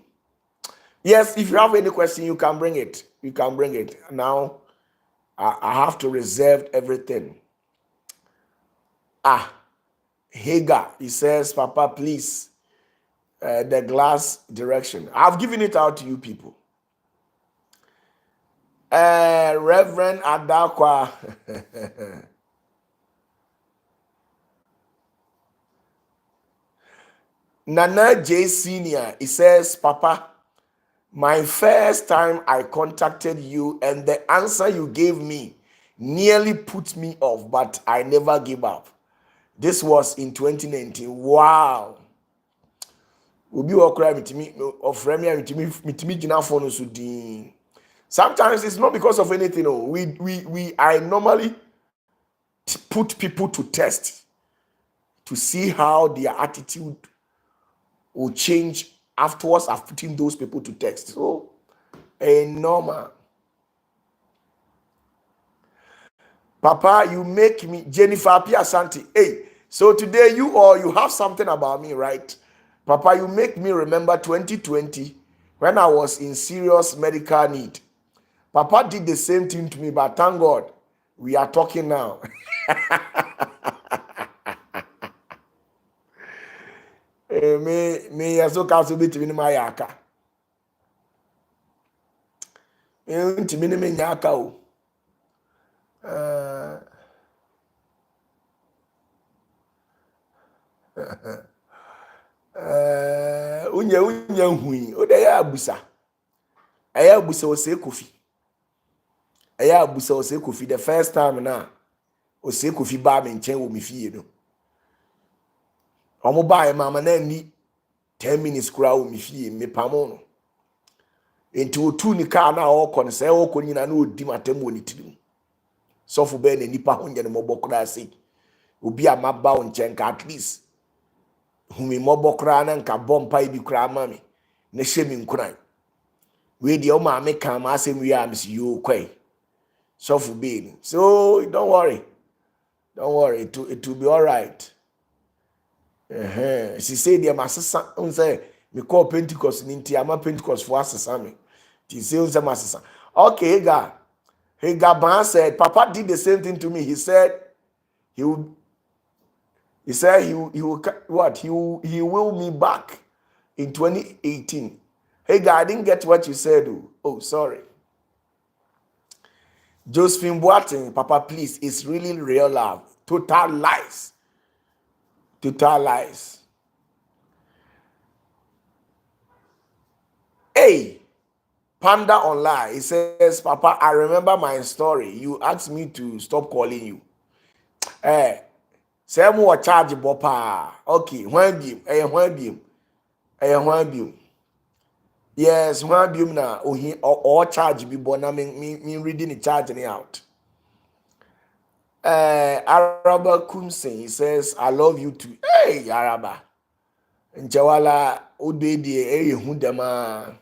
Yes, if you have any question, you can bring it. You can bring it. Now, I have to reserve everything. Hagar, he says, Papa, please, the glass direction. I've given it out to you people. Reverend Adakwa. Nana J. Senior, he says, Papa, my first time I contacted you and the answer you gave me nearly put me off, but I never gave up. This was in 2019. Wow. Sometimes it's not because of anything. I normally put people to test to see how their attitude will change afterwards of putting those people to test. So, normal. Papa, you make me Jennifer Piasanti. Hey, so today you have something about me, right? Papa, you make me remember 2020 when I was in serious medical need. Papa did the same thing to me, but thank God we are talking now. Me yaso kaso bitimi ni mayaka. Ntimi ni me nyaka o. Unye hui. O de ya abusa. Aya abusa ose kofi. Aya abusa ose kofi the first time na ose kofi ba me nchen wo me fie no. Omo ba e mama na ni 10 minutes kura wo me fie me pamo no. Enti otu ni car na okọ ne se okọ nyina na odi matem wo ni tirim. Sofu be na nipa honye ne mobokura ase. Obi amaba wo nchen ka at least humi mobokura na nka bompa ibi kura mami na hye mi nkuran. We di o ma me kan ma asem wi am si yo kwai. Sofu be. So don't worry. Don't worry. It will be all right. She said the masasa unse me call Pentecost ninti ama Pentecost for asasa me. She say unse masasa. Okay, Hagar Ban said, Papa did the same thing to me. He said he will what? He will me back in 2018. Hagar, I didn't get what you said. Oh, sorry. Josephine Boateng, Papa, please, it's really real love. Total lies. Total lies. Hey, Panda Online, it says, Papa, I remember my story. You asked me to stop calling you. Say more charge bopa. Okay, when beam. Yes, when beam na or charge be bona me reading the charge any out. Araba Kumsen, he says, I love you too. Hey, Araba. Njawala udedi hundama.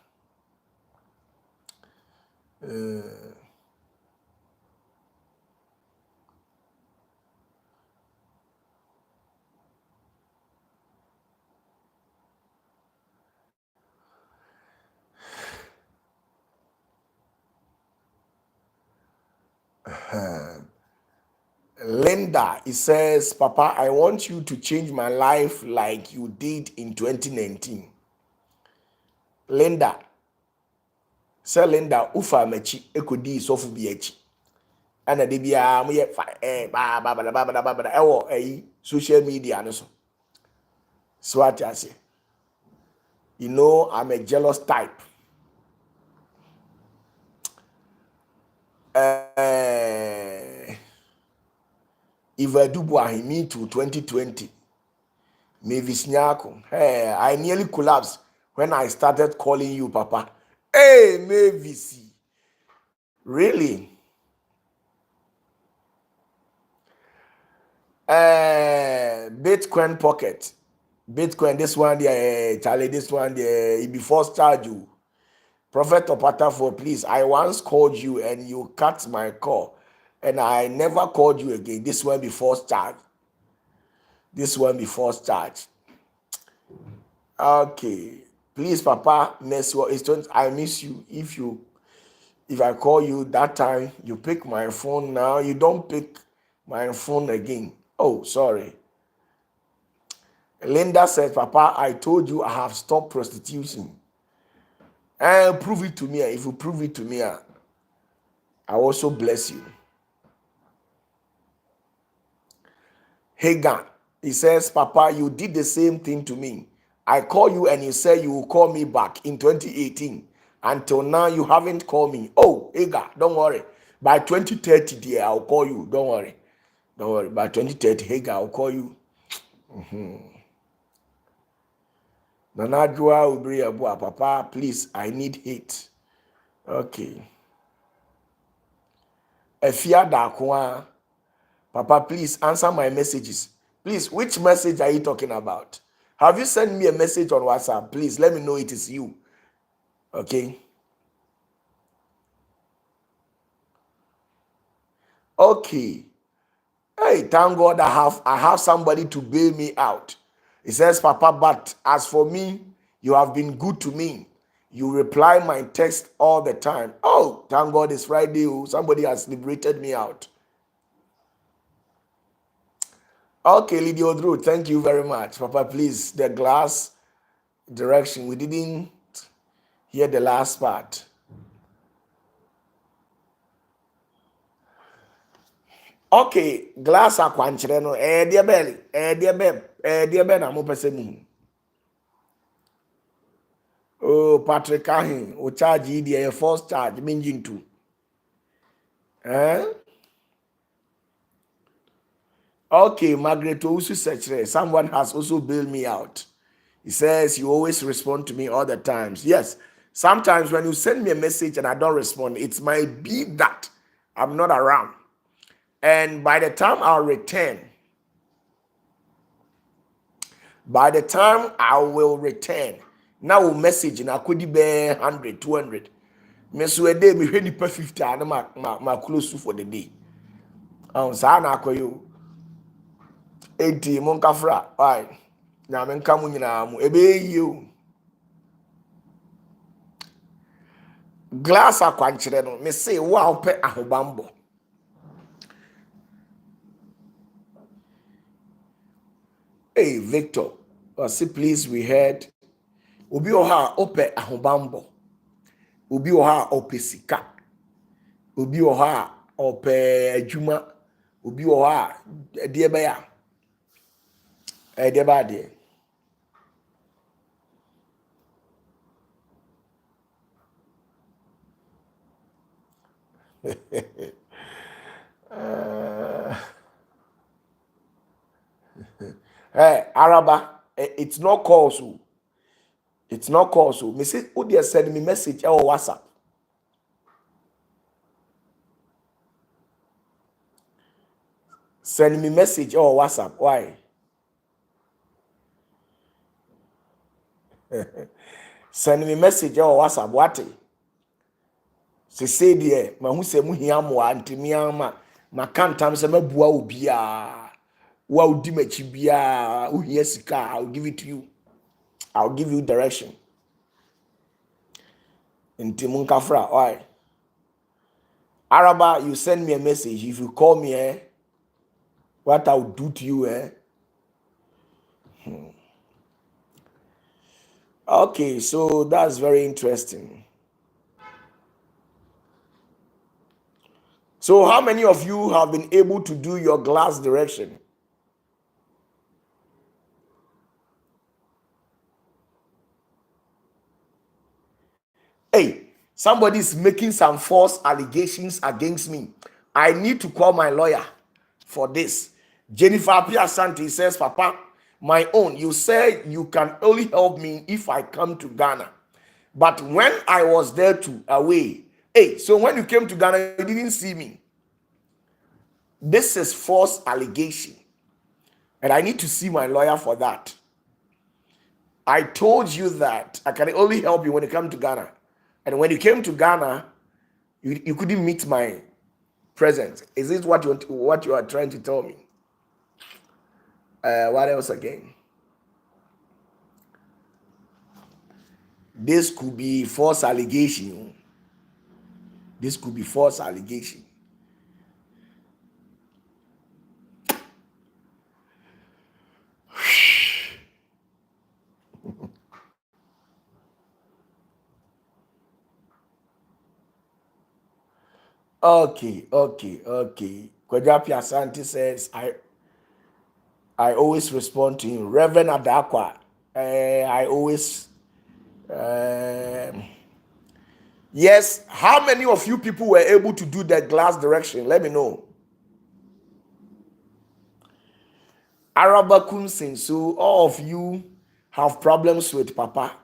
Linda, he says, Papa, I want you to change my life like you did in 2019. Linda, say Linda, ufa mechi ekodi sofu bi echi. Ana de bia mo ye social media no so. So what I say? You know, I'm a jealous type. If I do me to 2020, Mavis Nyako, hey, I nearly collapsed when I started calling you Papa. Hey, Mavis, really? Bitcoin pocket, Bitcoin. This one, Charlie. This one, it be first charge you. Prophet OPATAFUOR, please. I once called you and you cut my call. And I never called you again. This one before start. This one be forced charge. Okay. Please, Papa, I miss you. If I call you that time, you pick my phone now. You don't pick my phone again. Oh, sorry. Linda said, Papa, I told you I have stopped prostitution. And prove it to me. If you prove it to me, I also bless you. Hagan, he says, Papa, you did the same thing to me. I call you and you say you will call me back in 2018. Until now, you haven't called me. Oh, Hagan, don't worry. By 2030, dear, I'll call you. Don't worry. Don't worry. By 2030, Hagan, I'll call you. Nanajua Ubri Abua, Papa, please, I need it. Okay. Efia Dakwa, Papa, please answer my messages. Please, which message are you talking about? Have you sent me a message on WhatsApp? Please let me know it is you. Okay. Okay. Hey, thank God I have somebody to bail me out. He says, Papa, but as for me, you have been good to me. You reply my text all the time. Oh, thank God it's Friday. Somebody has liberated me out. Okay, Lydia Odru, thank you very much. Papa, please, the glass direction. We didn't hear the last part. Okay, glass akwankyere no dear belly, dear ben amo pese mu. Oh, Patrick Ahin, o charge the first charge mingin to. Okay, Margaret also said someone has also bailed me out. He says you always respond to me all the times. Yes, sometimes when you send me a message and I don't respond, it might be that I'm not around. And by the time I will return, now will message and I could be 100, 200. Me so a day me hwe per 50 and ma close to for the day. Sa na akoyo. Enti mon kafra, ai. Na me nka mu nyina mu ebe yi. Glass akwankyere no me say wa ope ahobambo. Hey, Victor, say please, we heard. Obi oha ope ahobambo. Obi oha ope sika. Obi oha ope adwuma. Obi oha de be ya. De ba de. Hey, Araba, it's not calls. It's not calls. Me say, who they send me message or WhatsApp? Send me message or WhatsApp. Why? Send me message or WhatsApp. What? Say there, ma hu se mu hia mo antimi ama ma kantam se mabua obi a wa odi machi bia wo hia sika, I'll give it to you. I'll give you direction. Nti mun kafra, why? Araba, you send me a message. If you call me, what I'll do to you, Okay, so that's very interesting. So how many of you have been able to do your glass direction? Hey, somebody is making some false allegations against me. I need to call my lawyer for this. Jennifer Piasanti says, Papa, my own, you say you can only help me if I come to Ghana. But when I was there away, hey, so when you came to Ghana, you didn't see me. This is false allegation. And I need to see my lawyer for that. I told you that I can only help you when you come to Ghana. And when you came to Ghana, you couldn't meet my presence. Is this what you are trying to tell me? What else again? This could be false allegation. This could be false allegation. Okay. Kwajapi Asante says, I always respond to him. Reverend Adakwa, I always, yes. How many of you people were able to do the glass direction? Let me know. Araba Kunsin, so all of you have problems with Papa.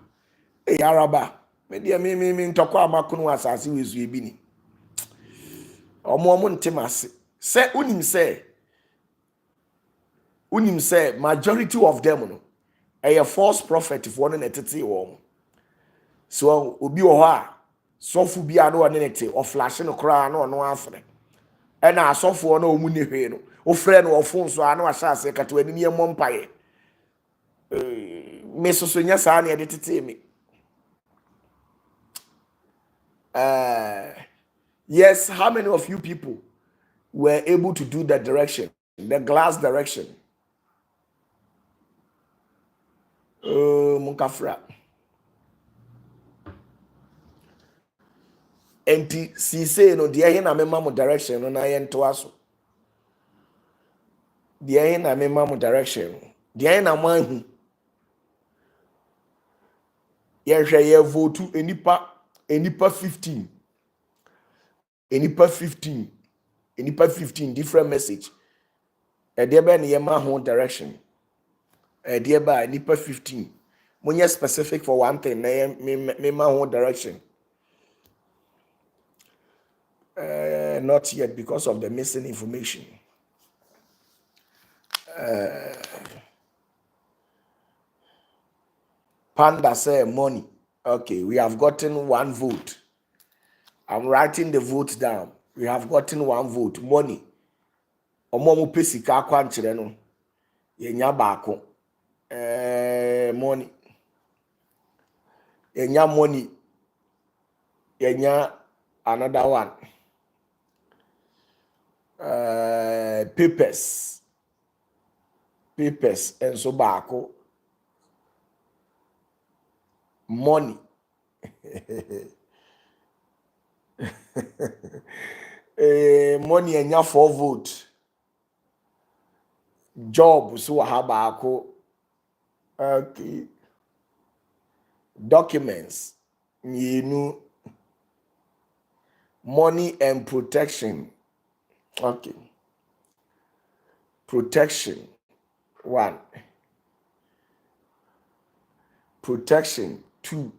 Hey, Araba, me ntokwa amakunu asase wezu ebini. Omo ntemase. Say unim say majority of them no. A false prophet if one netete wo. So obi wo ha sofu bia no one nete o flash no kra no no afre. E na asofo no omu ne hwe no. O frɛ no ofo so ano ahyase kato ani ne mompaye. Me soso nya saa na de tete me. Yes, how many of you people were able to do the direction, the glass direction? Munkafra. Enti si say no dia na mema mo direction no na yento aso. Dia na mema mo direction. Dia na mo ahu. Ye hwe ye vote enipa 15. Enipa 15 different message. E dia be na ye ma ho direction. E dia ba enipa 15. Monye specific for one thing na ye me ma ho direction. Not yet because of the missing information. Panda say money. Okay, we have gotten 1 vote. I'm writing the vote down. We have gotten 1 vote. Money. Omo mo pesika akwa nkyere no. Yenya baako. Money. Yenya money. Yenya another one. Papers and so baako. Money. Money enya 4 vote. Job so ha baako. Okay. Documents. Yenu. Money and protection. Okay. Protection 1. Protection 2.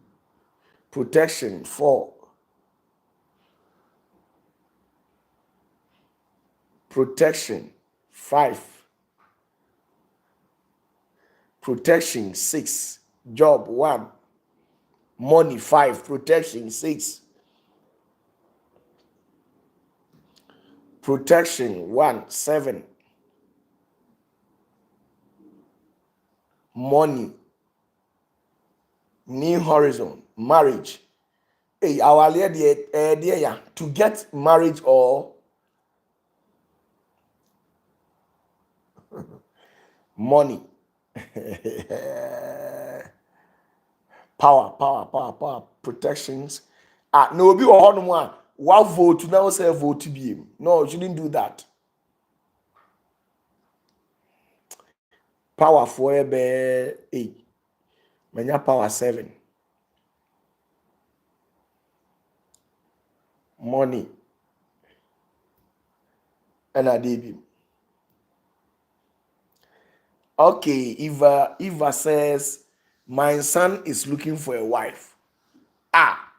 Protection 4. Protection 5. Protection 6. Job 1. Money 5. Protection 6. Protection 1. 7. Money. New horizon. Marriage. Hey, our lady, to get marriage or money. Power. Protections. No, be on one. What vote now say vote to be? No, you shouldn't do that. Power 4 8. Manya power 7. Money. And a debut. Okay, Eva says, my son is looking for a wife.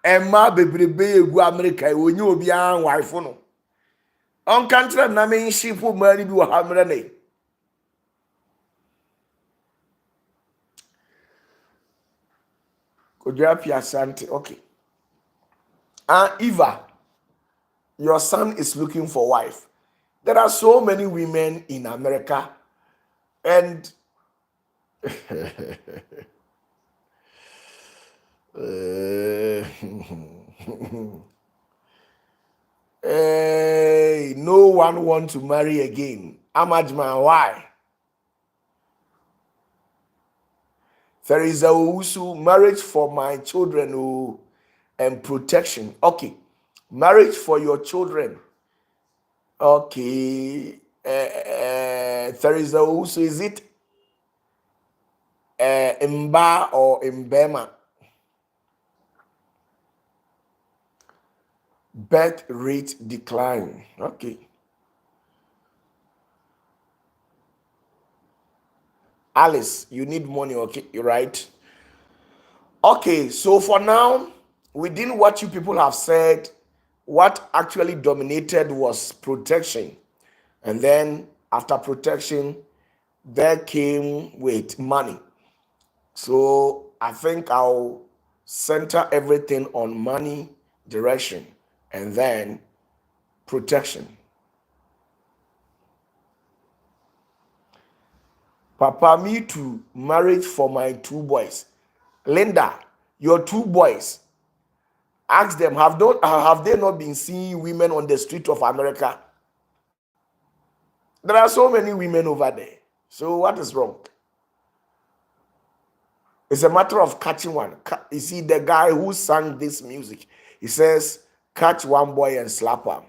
Emma bebrebe egu America onye obi an wife no. On country na me ship mari bi wo ha mre ne. Kojapi Asante, okay. Eva, your son is looking for a wife. There are so many women in America And no one want to marry again. Amajman, why? There is a usu marriage for my children who and protection. Okay, marriage for your children. Okay, there is a usu. Is it Mba or Mbema? Birth rate decline. Okay. Alice, you need money, okay? You're right. Okay, so for now, within what you people have said, what actually dominated was protection. And then after protection, there came with money. So I think I'll center everything on money, direction, and then protection. Papa, me too, marriage for my two boys. Linda, your two boys, ask them, have they not been seeing women on the street of America? There are so many women over there. So what is wrong? It's a matter of catching one. You see, the guy who sang this music, he says, catch one boy and slap him.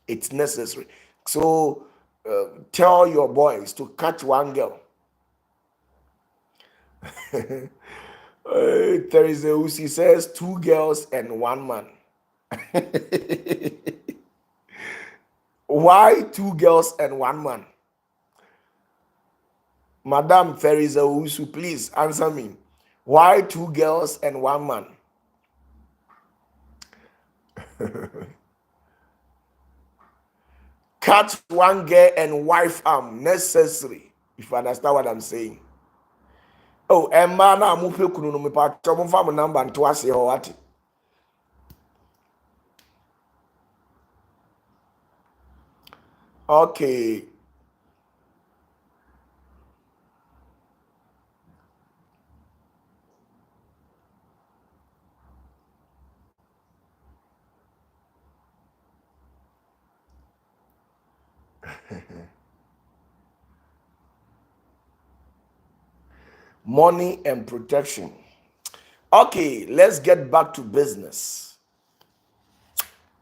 It's necessary. So tell your boys to catch one girl. Teresa Usi says, two girls and one man. Why two girls and one man? Madam Teresa Usu, please answer me. Why two girls and one man? Catch one girl and wife am necessary. If you understand what I'm saying. Oh, Emma na mupe kunu no me pa chomo fa mo number nto ase ho ati. Okay. Money and protection. Okay, let's get back to business.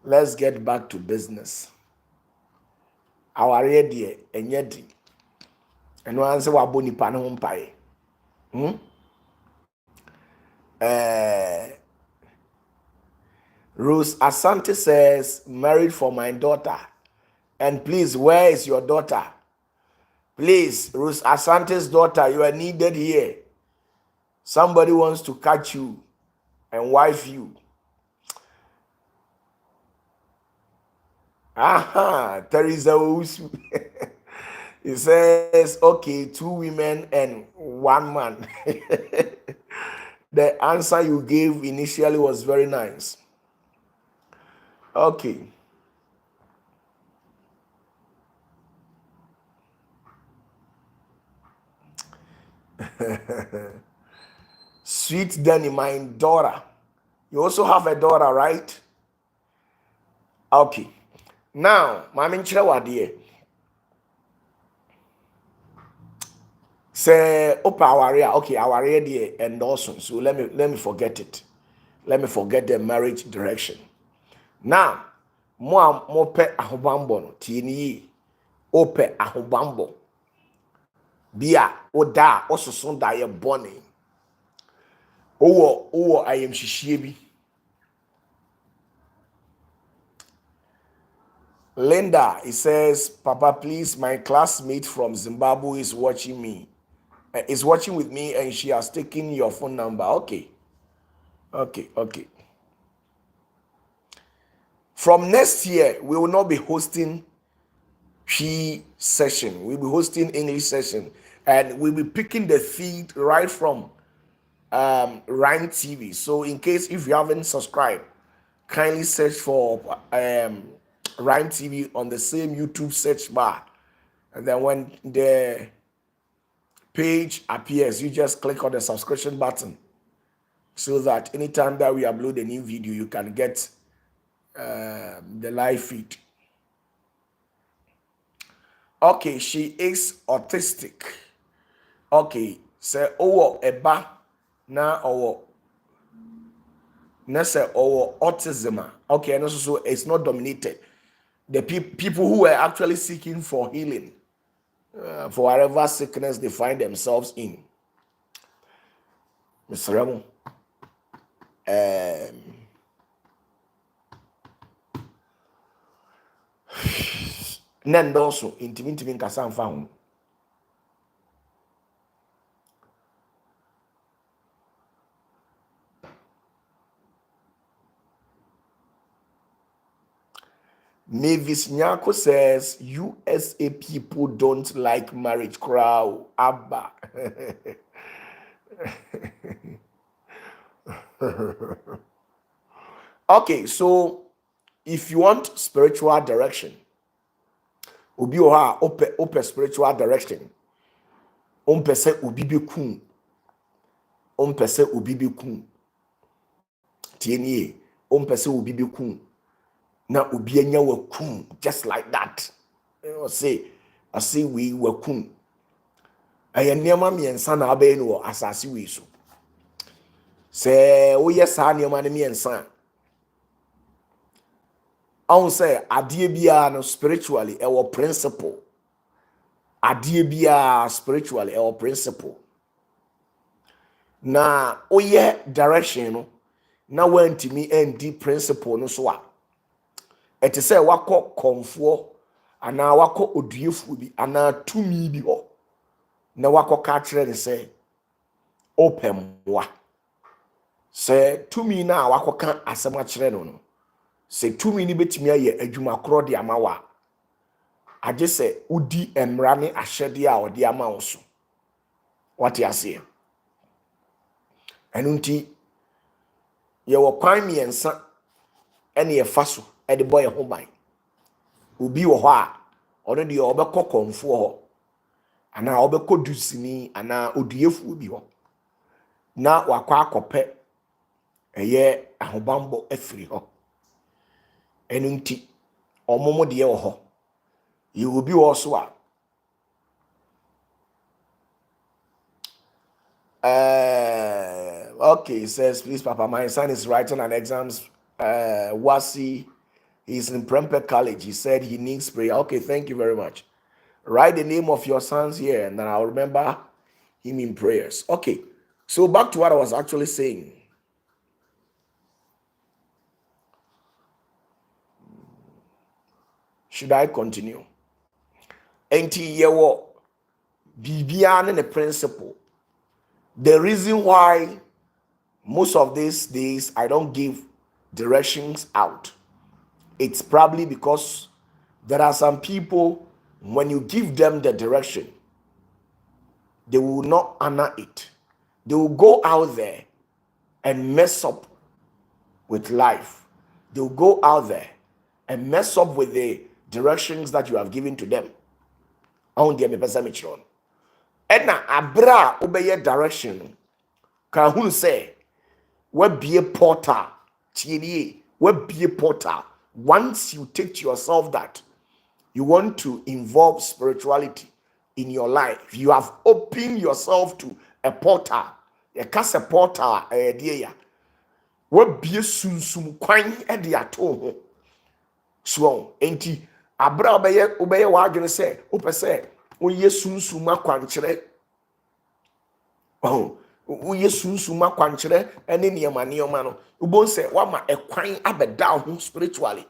Let's get back to business. Our idea and yet, and one say wa boni pa no mpae. Rose Asante says, married for my daughter. And please, where is your daughter? Please, Rose Asante's daughter, you are needed here. Somebody wants to catch you and wife you. Aha, Teresa Usu. He says, okay, two women and one man. The answer you gave initially was very nice. Okay. Sweet Danny, my daughter. You also have a daughter, right? Okay. Now, Mami Nchirewadiye. Say, Opa Awaria. Okay, Awaria dear endorsement. So let me forget it. Let me forget the marriage direction. Now, mo pe ahobambo no tieni ope ahobambo. Bia oda ososo da ye bone. Owo ayem hihie bi. Linda, it says, Papa, please, my classmate from Zimbabwe is watching me. Is watching with me and she has taken your phone number. Okay. From next year, we will not be hosting P session. We'll be hosting English session. And we'll be picking the feed right from Rhyme TV. So in case if you haven't subscribed, kindly search for Rhyme TV on the same YouTube search bar. And then when page appears, you just click on the subscription button so that anytime that we upload a new video, you can get the live feed. Okay, she is autistic. Okay, say eba na say autism. Okay, and also it's not dominated. The people who are actually seeking for healing for whatever sickness they find themselves in. Mr. Ramo. Nendoso intimi nkasa mfa ho. Mavis Nyako says USA people don't like marriage crowd. Abba. Okay, so if you want spiritual direction, obi oha ope spiritual direction. Pese obi bekum. Pese obi bekum. Tienie. Pese obi bekum. Na obi anya wakum just like that. I say we wakum. Aya niema miensa na abe no asase we so. Se oye sa niema ne miensa. I say adie bia no spiritually our principle. Adie bia spiritually our principle. Na oye direction no na wantimi endi principle no so a. Ete say wako konfo ana wako oduefu bi ana tumi bi ho. Na wako ka kire ne say open wa. Say tumi na wako ka asem a kire no. Se tumi ni betimi aye adwuma kro de amawa age se udi emra ne ahyede a ode ama wo so what you say enunti ye wo kwan miensa ene ye faso e de boy ho ban obi wo ho a ono de obekọ konfo ho ana obekọ dusini ana oduefu bi ho na wakọ akọpẹ eye ahobambo afiri ho enunti omomo de ye wo ho you will be also okay, it says, please, Papa, my son is writing an exams. Wasi, he's in Prempeh College. He said he needs prayer. Okay, thank you very much. Write the name of your sons here, and then I'll remember him in prayers. Okay, so back to what I was actually saying. Should I continue? Enti yewo bibia ne principle. The reason why most of these days I don't give directions out, it's probably because there are some people, when you give them the direction, they will not honor it. They will go out there and mess up with life. They will go out there and mess up with the directions that you have given to them. On the me Edna abra obeye direction ka hu say we be a portal tienie we be a portal. Once you take to yourself that you want to involve spirituality in your life, you have opened yourself to a portal. A cast a portal idea we be sunsum kwan e de ato ho so enti abra obeye wa adwene say opese oye sunsuma kwankyere oye sunsuma kwankyere ene niema no ubon say wama ekwan abeda ho spiritually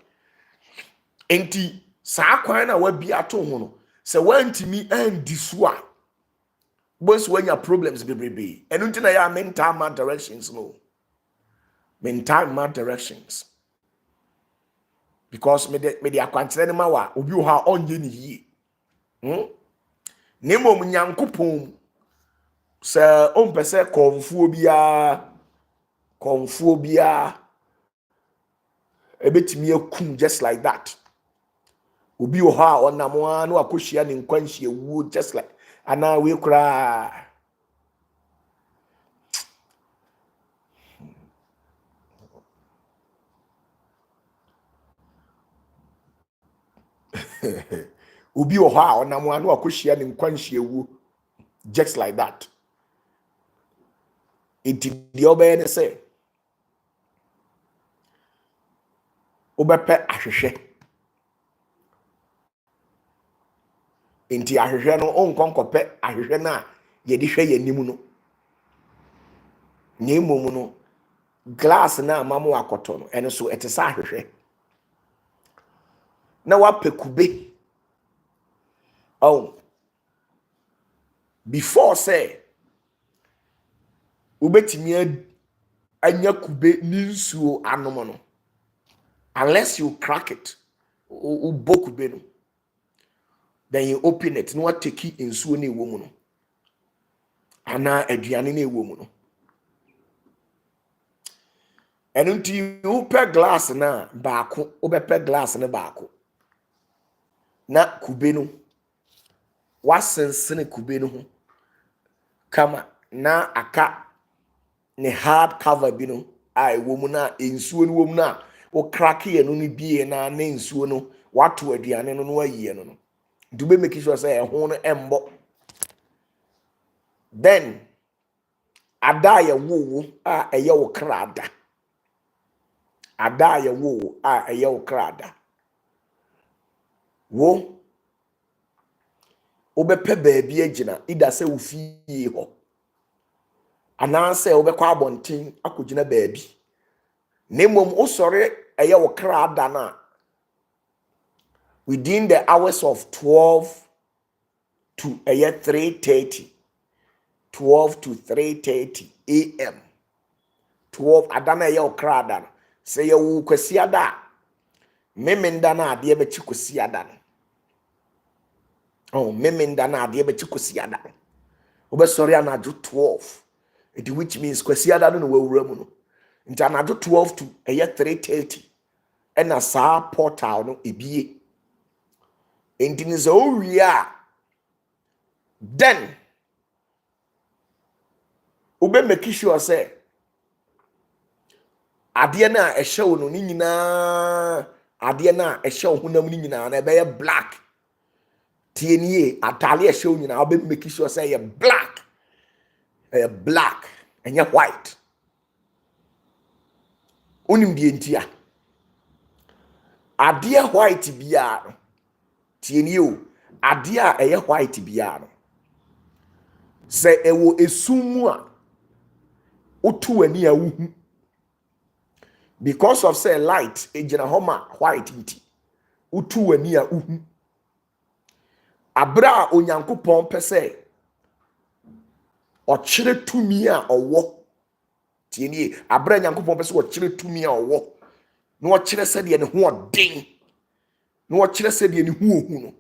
enti saa kwan na wabi ato ho no se wantimi andi so a boss wanya problems bebrebe enu ntina ya mental directions no mental directions because me de akwankyere ne ma wa obi wo ha onye ni yie Nemo nyankopon se ompese konfuo bia ebetimi akum just like that. Obi o ha onamo na akohia ne nkwanhia wu just like ana we kura Ubi oha onam anu akohia ne nkwanhia wu just like that. Enti de obey ne say obepe ahwehwe. Enti ahwehwe no onkonkope ahwehwe na ye de hwe yanim no. Ne mom no glass na amamo akoto no ene so etesa ahwehwe. Na wape kube. Oh. Before say ubetimi anya kube ni nsuo anom no. Unless you crack it, ubokube no. Then you open it, no what take it nsuo na ewo mu no. Ana aduane na ewo mu no. And until you pay glass na baako, obepe glass na baako. Na kube no wasensene kube no ho. Kama na aka ne hard cover bi no a ewo mu na nsuo no wo mu na o crack ye no ni bie na ne nsuo no wato aduane no no ayi no. Dube make sure say ho no embo. Then ada ye wo a eye wo krada. Ada ye wo a eye wo krada. Wo obepe baabi agina ida se wo fie ho. Ana se obekwa abonten akogina baabi. Nemom osore eye wo krada na within the hours of 12 to 3:30. 12 to 3:30 a.m. 12 adana ye wo krada no. Se ye wo kwasiada memenda na ade be chikwasiada no. Oh, memenda na ade be chikwasiada no. Obesori anadwo 12. It which means kwasiada no wawura mu no. Nti anadwo 12 to 3:30 ena saa portal no ebie. Enti ni so owia then ube make sure say ade na ehyew no ni nyina ade na ehyew honam ni nyina na be black tienie atale ehyew nyina ube make sure say ye black and ye white onim die ntia ade white bia no tienie o ade a eye white bia no se ewo esumu a otu ani a wuhu because of say light ejina homa white nti otu ani a uhu abra onyankopon pese o kire tumi a owo tienie abra nyankopon pese o kire tumi a owo na o kire se de ne ho odin na o kire se de ne ho ohu no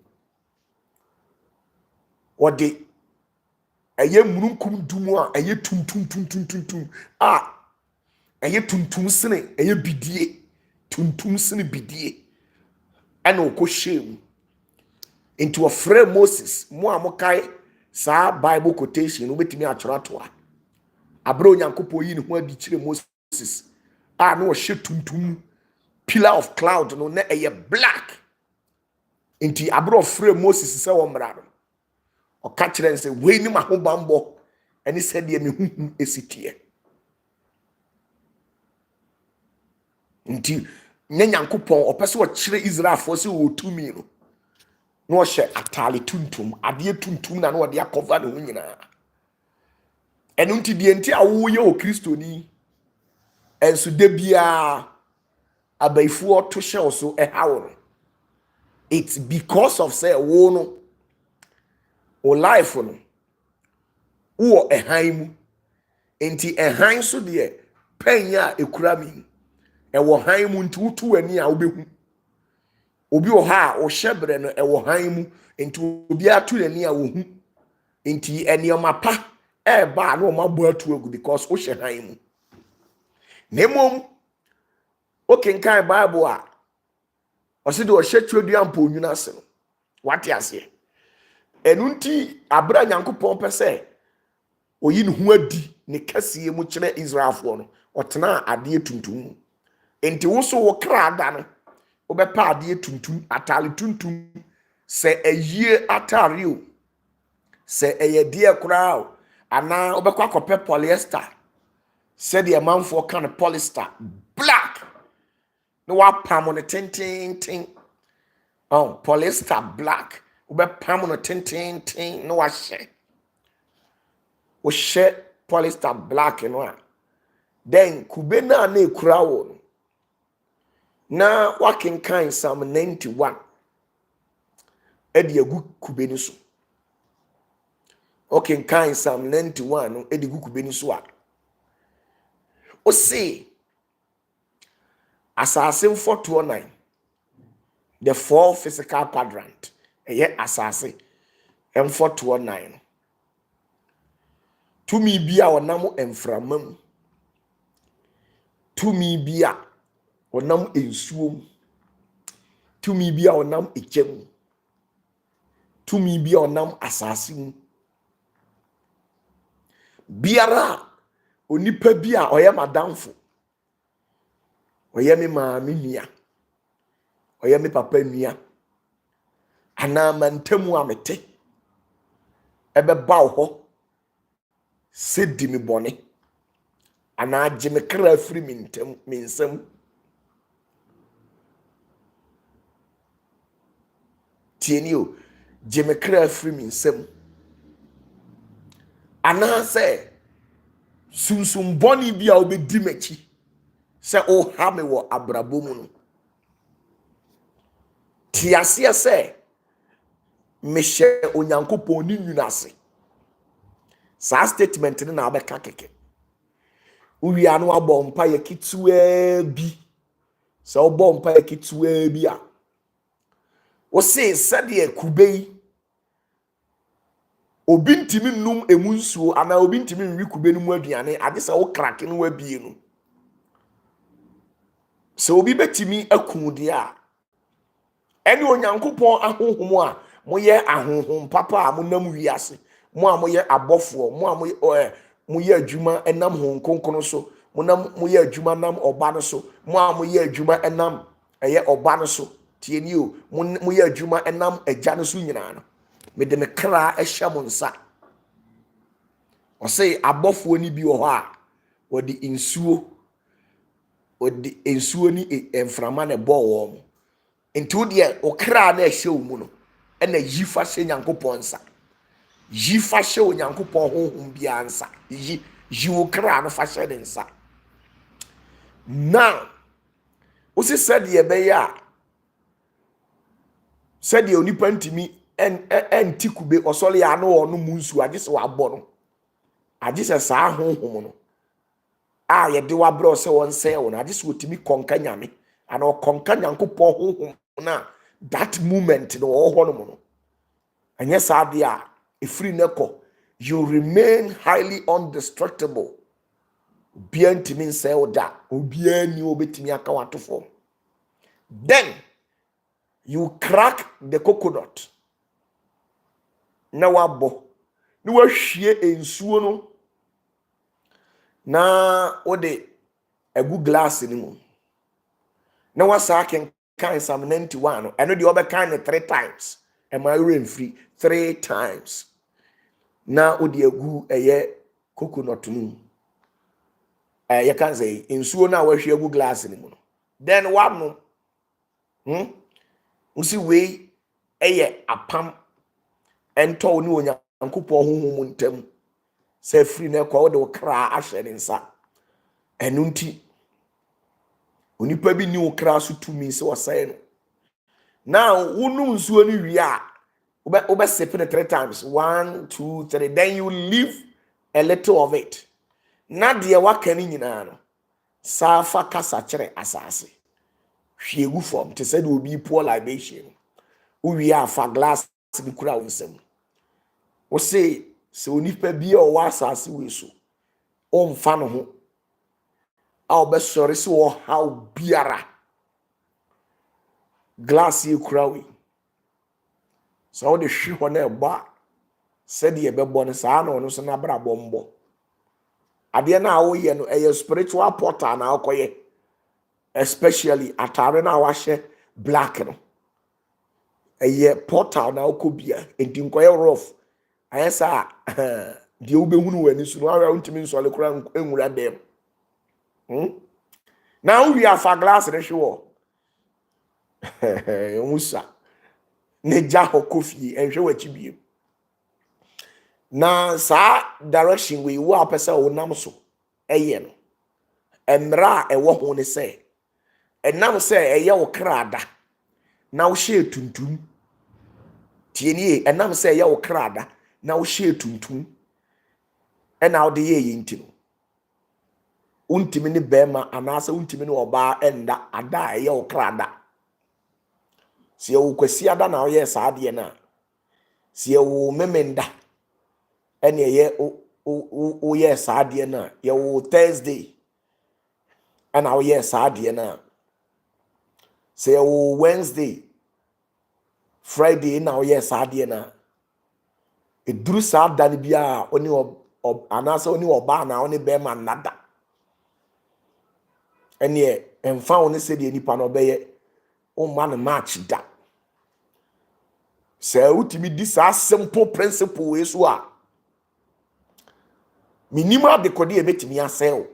o de eye mununkum dumu a eye tuntum a eye tuntum sene eye bidie tuntum sene bidie ana okoshem into a frame Moses mo amokai sa Bible quotation obetimi atweratoa abro onyankopɔ yi ne ho adi kire Moses a na o hye tuntum pillar of cloud no na eye black into abro frame Moses se wo mra no o ka kire nse we ni mahobambo eni se de me huhu esitie nti nyankopɔn opese wo kire Israel fo se wo tumi no no hye atale tuntum ade tuntum na no wo de akova ne ho nyina enu nti de nti awo ye o kristoni enso de bia abaifu to hye so hawo no it's because of say wo no o life no wo ehan mu enti ehan so de panya ekura mi wo han mu nti wutu ani a obehu obi o ha o hyebre no wo han mu enti obi atu ani a wo hu enti enioma pa ba na o mabo atu agu because o hye han mu nemom o kenkan Bible a o se de o hye twodua mpo onwuna ase no wate ase enunti abra nyankopon pese oyi ne ho adi ne kasiye mu kire Israelfo no otena ade tuntum enti wo so wo krada no obepa ade tuntum atale tuntum se a year atare o se a dear crowd ana obekwa akope polyester said the amount for kind of polyester black no wa pam on tin oh polyester black ube pam on tin no wa share polyester black no then kube na ekura wo na wakenkan Psalm 91 edi egu kube ni so wakenkan Psalm 91 no edi egu kube ni so a o say asase mfoto 9 the 4 physical quadrant eye asase mfoto 9 tumi bia onam emframam tumi bia onam ensuom tumi bia onam echem tumi bia onam asase mu biara onipa bia oye madamfo oye me maame nua oye me papa nua ana mantamu amete ebe bawo ho sedi mi bone ana agye kra afiri mi nsam tieni o gye me kra afiri mi nsam ana se sunsum bone bia obedi machi se o ha me wo abrabo mu no tiase se me hye onyankopon ni nwunase sa statement ni na abeka keke uwi anu abompa ye kitwa bi se obompa ye kitwa bi a wo se sade kubei obi ntimi num emu nsuo ana obi ntimi nwi kube no mu aduane ade se wo krake no wabie no se obi betimi akun de a ene onyankopon ahohom a moye ahohom papa a monam wiase mo a moye abofo mo a moye adwuma enam hon konkono so moye adwuma nam oba no so mo a moye adwuma enam eye oba no so tieni o moye adwuma enam agya no so nyina no me de me kra ehya mo nsa o say abofo ni bi wo ho a wodi ensuo ni emframa ne bo wo mo nti de o kra na ehye wo mu no ena yifa hye nyankopon nsa yifa hye o nyankopon honhom bia nsa yi wo kra no fa hye de nsa now o se said ye be ya said ye onipa ntimi enti kube osole ya no onu munsu agise wa bo no agise sa honhom no a ye de wa bro se won se won agise otimi konka nyame ana konka nyankopon honhom na that moment no ho no no anya sa de a efiri neko you remain highly indestructible bia ntimi nse oda obia ni obetimi aka watofo then you crack the coconut na wabo ni wahwie ensuo no na ode egu glass ni mu na wasake kan Psalm 91 no eno de obekan ne 3 times am I rain free 3 times na ode egu eye coconut mu ye kan say ensuo na wahwie egu glass ni mu no then wano usi we eye apam ento ni onyankopon honhom ntam se free na kwa wode kra ahye ne nsa enu nti onipa bi ni okra so tumi se wasai no now wonu nsuo ni wi a obe sip it 3 times 1 2 3 then you leave a little of it na de waka ni nyina no safa kasa kire asase hwiegu form te said obi pour libation uwi afa glass bi kura wonsam o say se onipa bi o wa asase we so o mfa no ho a obesori se wo how biara glass ye kura we so the hwe ho na eba said ye bebo no sa na ono so na bra bombo ade na wo ye no e spiritual portal na akoye especially atare na wahye black no eye portal na okobia enti nkoye rough ayesa de obehunu wani so no awa untimi nsole kura enwura dem na we afa glass re hwe musa ne jaho kofi enhwe wachi biem na sa direction we wo apesa wo nam so eye no emra ewo ho ne se enam se eye wo krada na wo hye tuntum tienie enam se eye wo krada na wo hye tuntum ena wo de ye yinti no untimi ne bema anasa untimi ne oba enda ada eye wo krada si wo kwasi ada na wo ye sa ade na si wo memenda ene ye o ye sa ade na ye wo Thursday ana wo ye sa ade na si wo Wednesday Friday na wo ye sa ade na eduru sa ada ne bia oni anasa oni oba na oni bema nada ene emfa wo ne se de nipa no beye o man match da se utimi di sa simple principle we so a minima de kode e betimi asel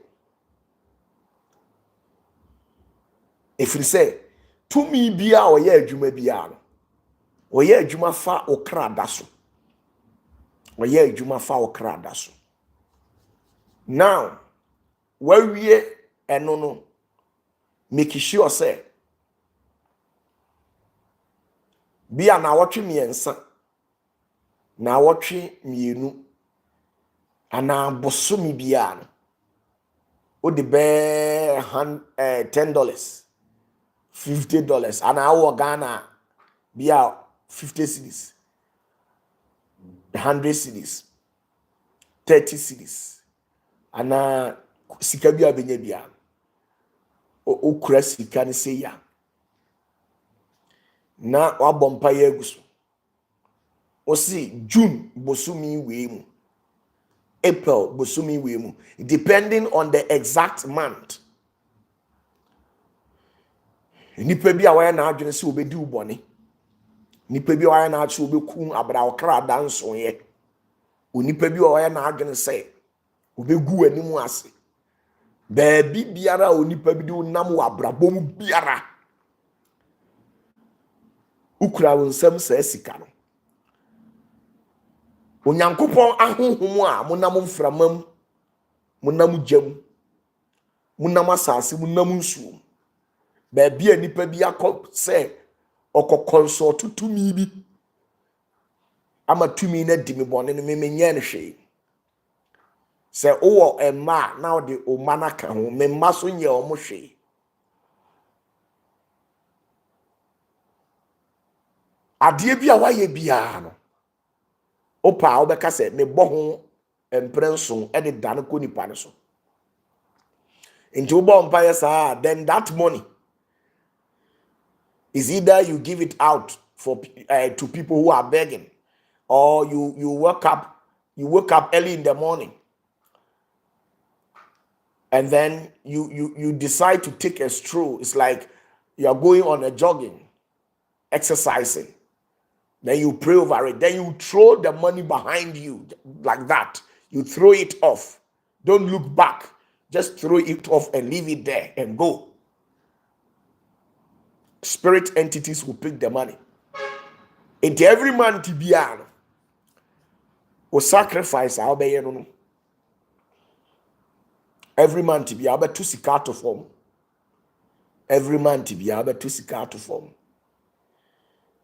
efiri se tumi bia o ye adwuma bia no o ye adwuma fa o krada so o ye adwuma fa o krada so now wawie eno no make sure say bia na wotwe miensa na wotwe mienu ana bosomi bia no o de be $10 $50 ana wo Ghana bia 50 cedis 100 cedis 30 cedis ana sika bia benya bia o kura sika ne se ya na wabompa ya eguso o si June bosumi we mu April bosumi we mu depending on the exact month nipa bi a waya na adwene se obedi ubone nipa bi waya na ache obeku abra okra danso ye onipa bi waya na adwene se obegu animu ase baabi biara onipa bi de nam wa abrabom biara ukura wonsam sa sika no onyankopon ahohom a monam mframam monam jam monam asase monam nsuo baabi anipa bi akọ se okokonsult tumi bi ama tumi na di me bone no memenye ne hwe se owo emma na ode o manaka ho memma so nye o mo hwe adie bi a waye bia no opa obeka se me bo ho emprenso e de dan ko nipa ne so into bo mpa yesa then that money is either you give it out for to people who are begging or you wake up early in the morning and then you decide to take a stroll. It's like you are going on a jogging exercising, then you pray over it, then you throw the money behind you like that. You throw it off, don't look back, just throw it off and leave it there and go. Spirit entities will pick the money. Into every man to be on will sacrifice our no. Every man to be able to seek out to form. Every man to be able to seek out to form.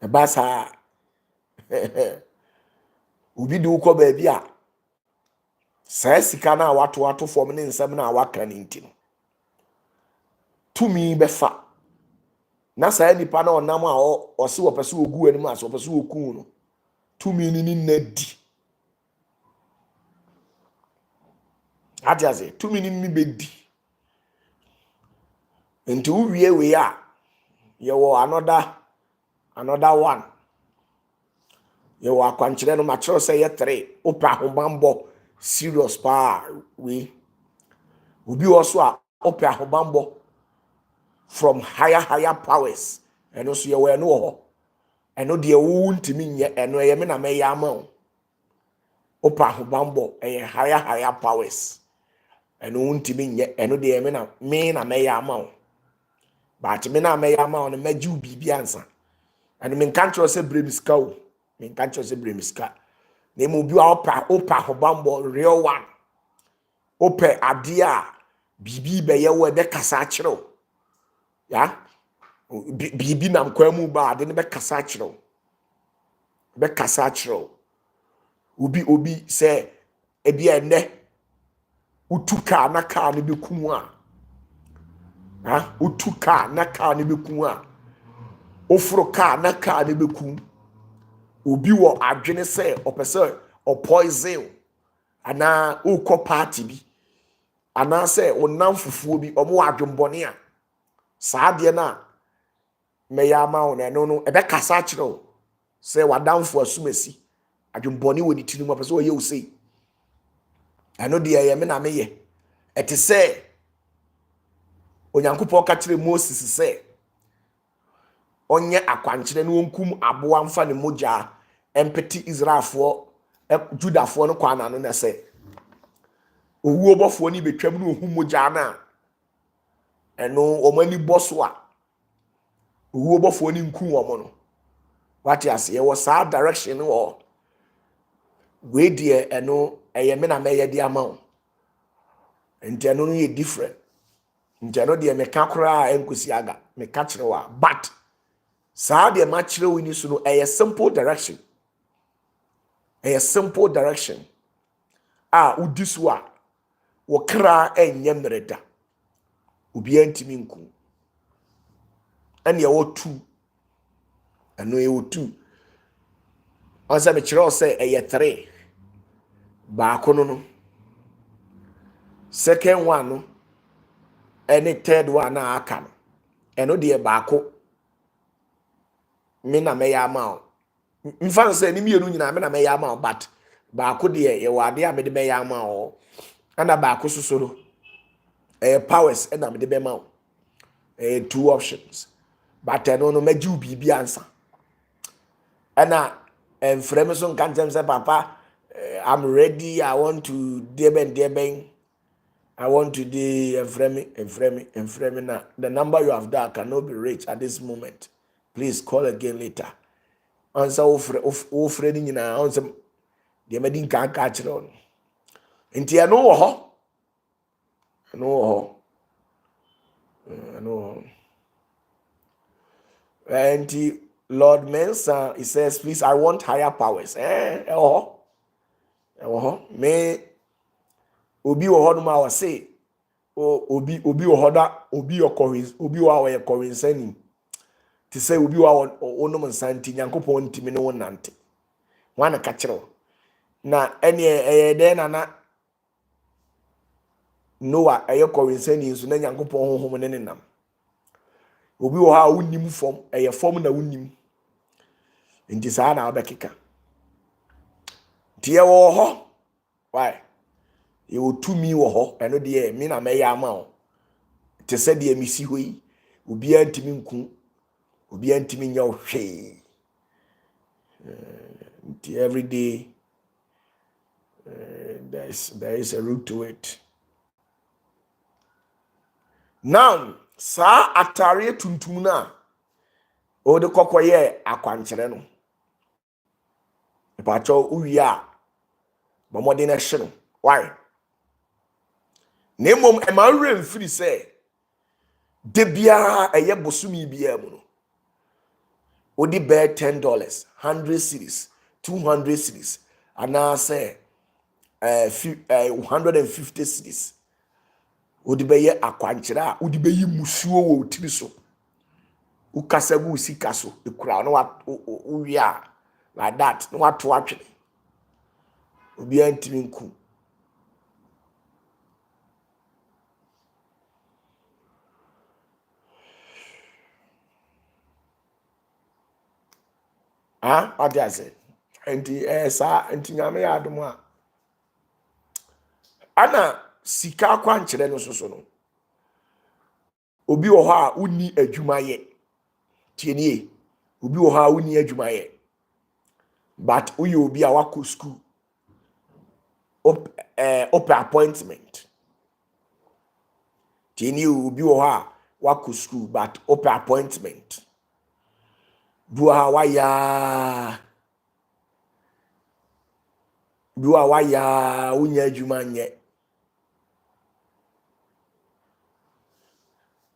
The basa ubi do ko baby a sa sika na wato form ne nsam na waka ne ntim. Tumi befa. Na sa nipa na onam a o se wo pese ogu anim aso pese oku no. Tumi ni nadi. Adiaze tumi ni bedi. Nti uwie we a ye wo another one. Ye wo akwankyere no machero say ye 3 opa ahobambo serious pa we obi also a opa ahobambo from higher powers and also ye we no ho eno de wuntimi nye eno ye me na me ya ma wo opa hobambo higher powers eno wuntimi nye eno de ye me na me ya ma wo but me na me ya ma wo no magi bibi ansa eno me kan tro se bremiska wo me kan tro se bremiska na mo bi opa hobambo real one ope ade a bibi be ye wo be kasa kire ya bibi nam kwamu ba ade ne be kasa kire obi se ebi ene utuka na ka ne beku a utuka na ka ne beku a ofuro ka na ka ne beku obi wo adwene se opese o poison ana ukọ party bi ana se onam fufuo bi omo adwembone a saade na me ya ma won no ebe kasa kire se wadamfo asumasi adwembone woni tinu mo pese o ye usei ano de ye me na me ye ete se onyankopon ka kire Moses se onye akwankire no onkum aboa mfa ne moja empeti Israelfo Judafo no kwana no na se owu obofo ni betwam no ohum moja na eno omani boso a owu obofo ni nku wo mo no wati ase ye wo sa direction wo we die eno eye me na me ye di ama nti eno no ye different nti eno de me ka kora enkosi aga me ka kire wa but sa de ma kire wo ni so no eye simple direction udi so a wo kra enye mreda obi antimi nku ene ye wo tu eno ye wo tu onse me kire o se eye 3 ba kono no second one no any third one na aka no eno de ba ko me na me ya ma mfa se ni mienu nyina me na me ya ma but ba ko de ye wade a me de me ya ma ana ba ko susoro powers na me de be ma two options but eno no magi bibi ansa ana enfrem so kan tem say papa I'm ready, I want to deben I want to do enframe na the number you have there cannot be reached at this moment, please call again later. Answer ofre ni nyina answer de medin kan ka kire on nti eno wo ho and Lord Mensa, he says, please, I want higher powers. Me obi wo hono ma wa say obi wo hoda obi okorin obi wa ye korin sani ti say obi wa onom nsanti nyankopon ntimi ne wonante wana ka kire na ene de na Noah eye korin sani nso na nyankopon honhom ne nenam obi wo ha wonnim fom eye fom na wonnim nti saa na obekeka tie wo ho why you to me wo ho eno de me na me ya ma o te se de mi si hoyi obi antimi nku obi antimi nya hwe every day there is a root to it. Now sa atare tuntum na o de kokoye akwankere no pacho uwi a bomode na hye no why nemom e ma wure mfiri se de bia eye bosumi bia mu no odi be $10 100 cedis 200 cedis ana say 150 cedis odi be ye akwankere a odi be yi musuo wo tiri so ukasagu sika so ekura no uwi a like that no wato atwe obi antimi nku odiase enti sa enti nyame ya adom a ana sika kwankere no soso no obi wo ho a unni adwuma ye tienie Obi wo ha woni adwuma ye. But uye obi a wako school. Open appointment. Tini obi wo ha wako school but open appointment. Bua waya. Bua waya unya adwuma nye.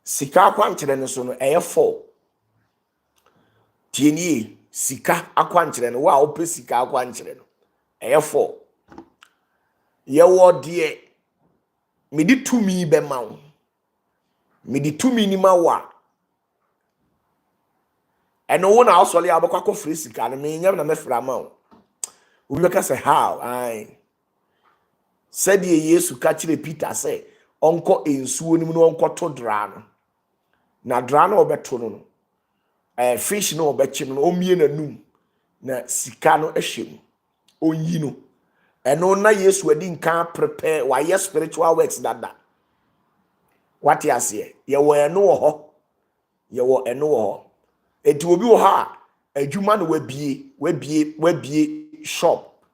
Sika akwankyere no so no eye 4. Tini sika akwankyere no wa ope sika akwankyere no eye 4. Ye wo de medi tumi be ma wo. Medi tumi ni ma wa. Eno wo na osole abakwa ko free sika no me nyam na me fra ma wo. Obi ka say how ai. Said ye Yesu ka kire Peter say onko ensuo nim no onko to dra no. Na dra no obeto no. Fish no obechi no omie na num. Na sika no ehwem. Onyi no. Eno na Yesu adi nka prepare why spiritual works dada. What you say? Ye wo eno wo ho. Ye wo eno wo ho. Enti obi wo ha adwuma no wabie shop.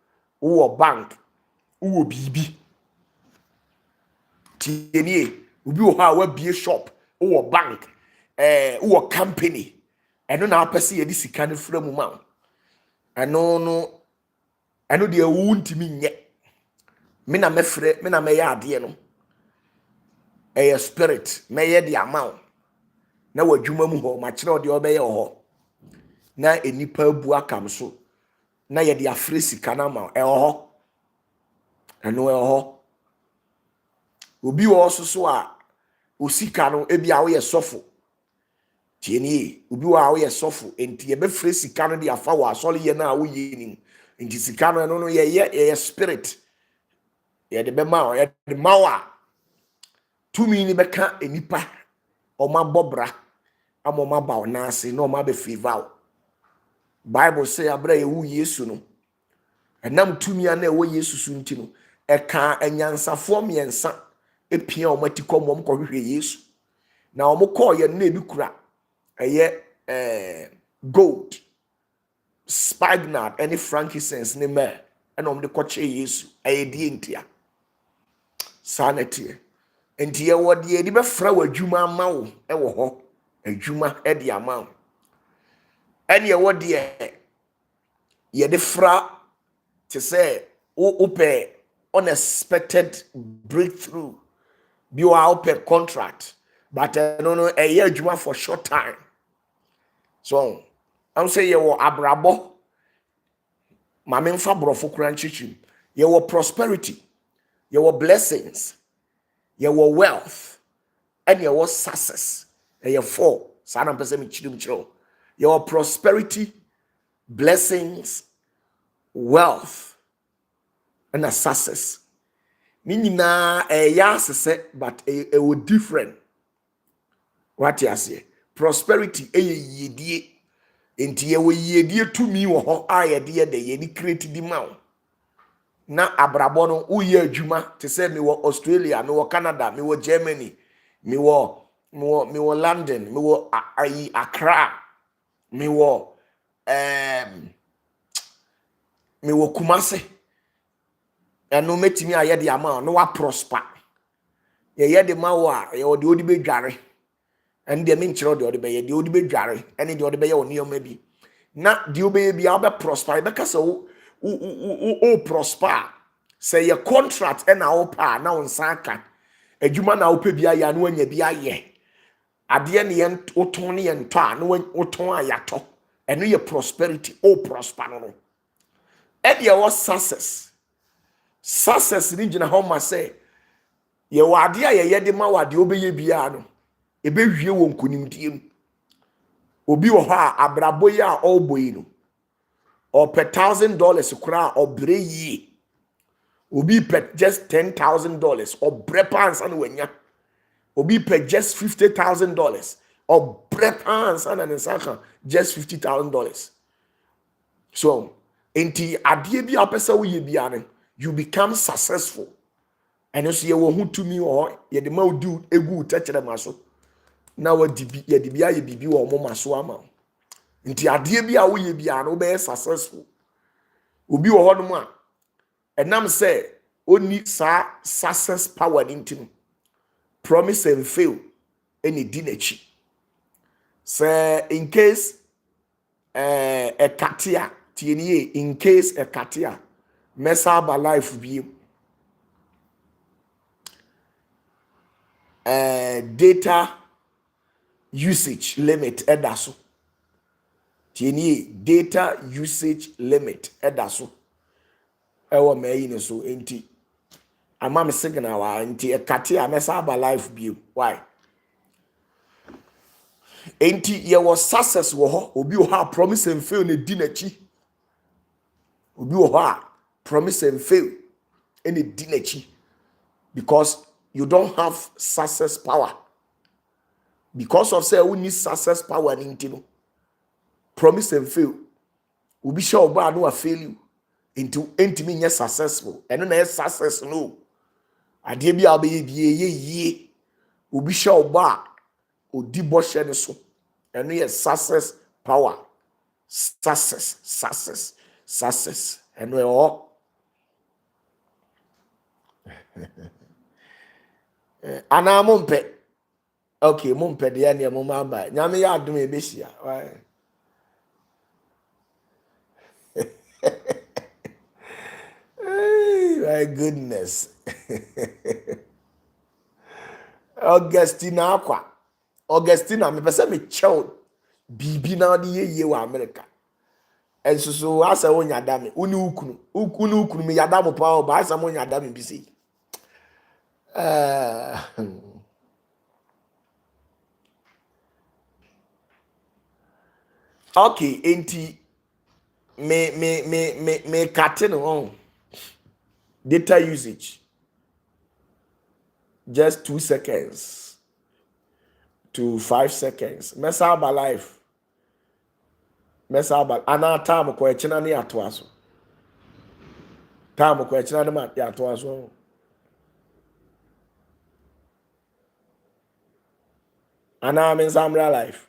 Wo bank. Wo bibi. Tienie obi wo ha wabie shop. Wo bank. Wo company. Eno na apese ye di sika no fra mu ma. Eno de ewu ntimi nye. Me na mefre, me na meye ade no. Eye spirit, meye de amount. Na wadwuma mu ho, ma kire ode obeye ho. Na enipa abu akam so. Na ye de afre sika na ma e ho. Eno e ho. Obi wo so a osika no ebia wo ye sofo. Tieni, obi wo ye sofo, enti ye be fre sika no de afa wo asole ye na wo ye nim. Enti sika no ye spirit. Ye de be ma ye de mawa. Tumi ni beka enipa oma bobra amoma ba onase no ma be favor. Bible say abra ye wu Yesu no. Enam tumi ana e wo Yesu su nti no. E ka anyansafo miensa epia omatiko mom ko hwehwe Yesu. Na omukọ ye na ebi kura eye gold, spikenard, any frankincense ne me ena omde koche Yesu eye die ntia. Sanity. Enti ye wo de edi be fra wadwuma ama wo e wo ho adwuma e de ama wo ene ye wo de ye de fra to say ope unexpected breakthrough bi wa ope contract but no e ye adwuma for short time. So I'm say ye wo abrabo ma me mfa brofo kura nchichim ye wo prosperity, ye wo blessings, your wealth, and your success, and your fall. Your prosperity, blessings, wealth, and a success. Nina a yas but a would different. What you say? Prosperity a ye into ye dear to me or I dear the ye created the mount. Na abrabono uye juma te say me wo Australia, me wo Canada, me wo Germany, me wo London, me wo Accra, me wo Kumasi. Eno metimi aye de ama no wa prosper. Ye de ma wo a ye o de odi be dware. En de me nkyere de odi be ye de odi be dware. En de odi be ye oni o ma bi. Na de obe bi a be prosper. Be ka se o prosper. Say your contract and our pa na onsaka. Adwuma na ope bia ya no anya bia ye. Ade ne yen oton ne yen to a no oton ayato. Eno ye prosperity o prosper no. E dia was success. Success ni gina how ma say ye wade a ye de ma wade obeye bia no. E be hwie won konimdiem. Obi wo ha abrabo ya oboyi no. Or per $1,000 kura or bre yi. Obi pay just $10,000 or brepans and wenya. Obi pay just $50,000 or brepans and an insaka just $50,000. So, enti adie bi apesa wo ye biane, you become successful. And you see wo hu to me or ye de ma do egu techere maso. Na wa dibi ye dibia ye bibi wo mo maso ama. nti adeɛ bi a woyɛ bia no be successful obi wo hɔ no a enam sɛ oni sa success power nintim promise and fail any dinachi say in case a katia tienie in case a katia mess up a life be data usage limit edaso tienie data usage limit edaso ewo me ne so enti ama me signal wa enti a katia mess up a life be why enti ye was success wo ho obi wo ha promise and fail ne dinachi obi wo ha promise and fail any dinachi because you don't have success power because of say we need success power into promise and fail obi sha oba no a fail you into entimi nya successful eno na success no ade bia oba ye obi sha oba odi bo hye ne so eno ye success power success eno e o ana mompe okay mompe de ya ne mo ma ba nyame ya adom e behia my goodness. Augustina me pese me chew bibi na de ye wa America enso so asa wonya da me uni ukunu me yada mo pa ba asa mo nya da me bi sei okay enti me cutting on data usage just 2 seconds to 5 seconds mess up my life mess up ana time ko echina ne ato aso time ko echina ne ma ato aso ana men samra life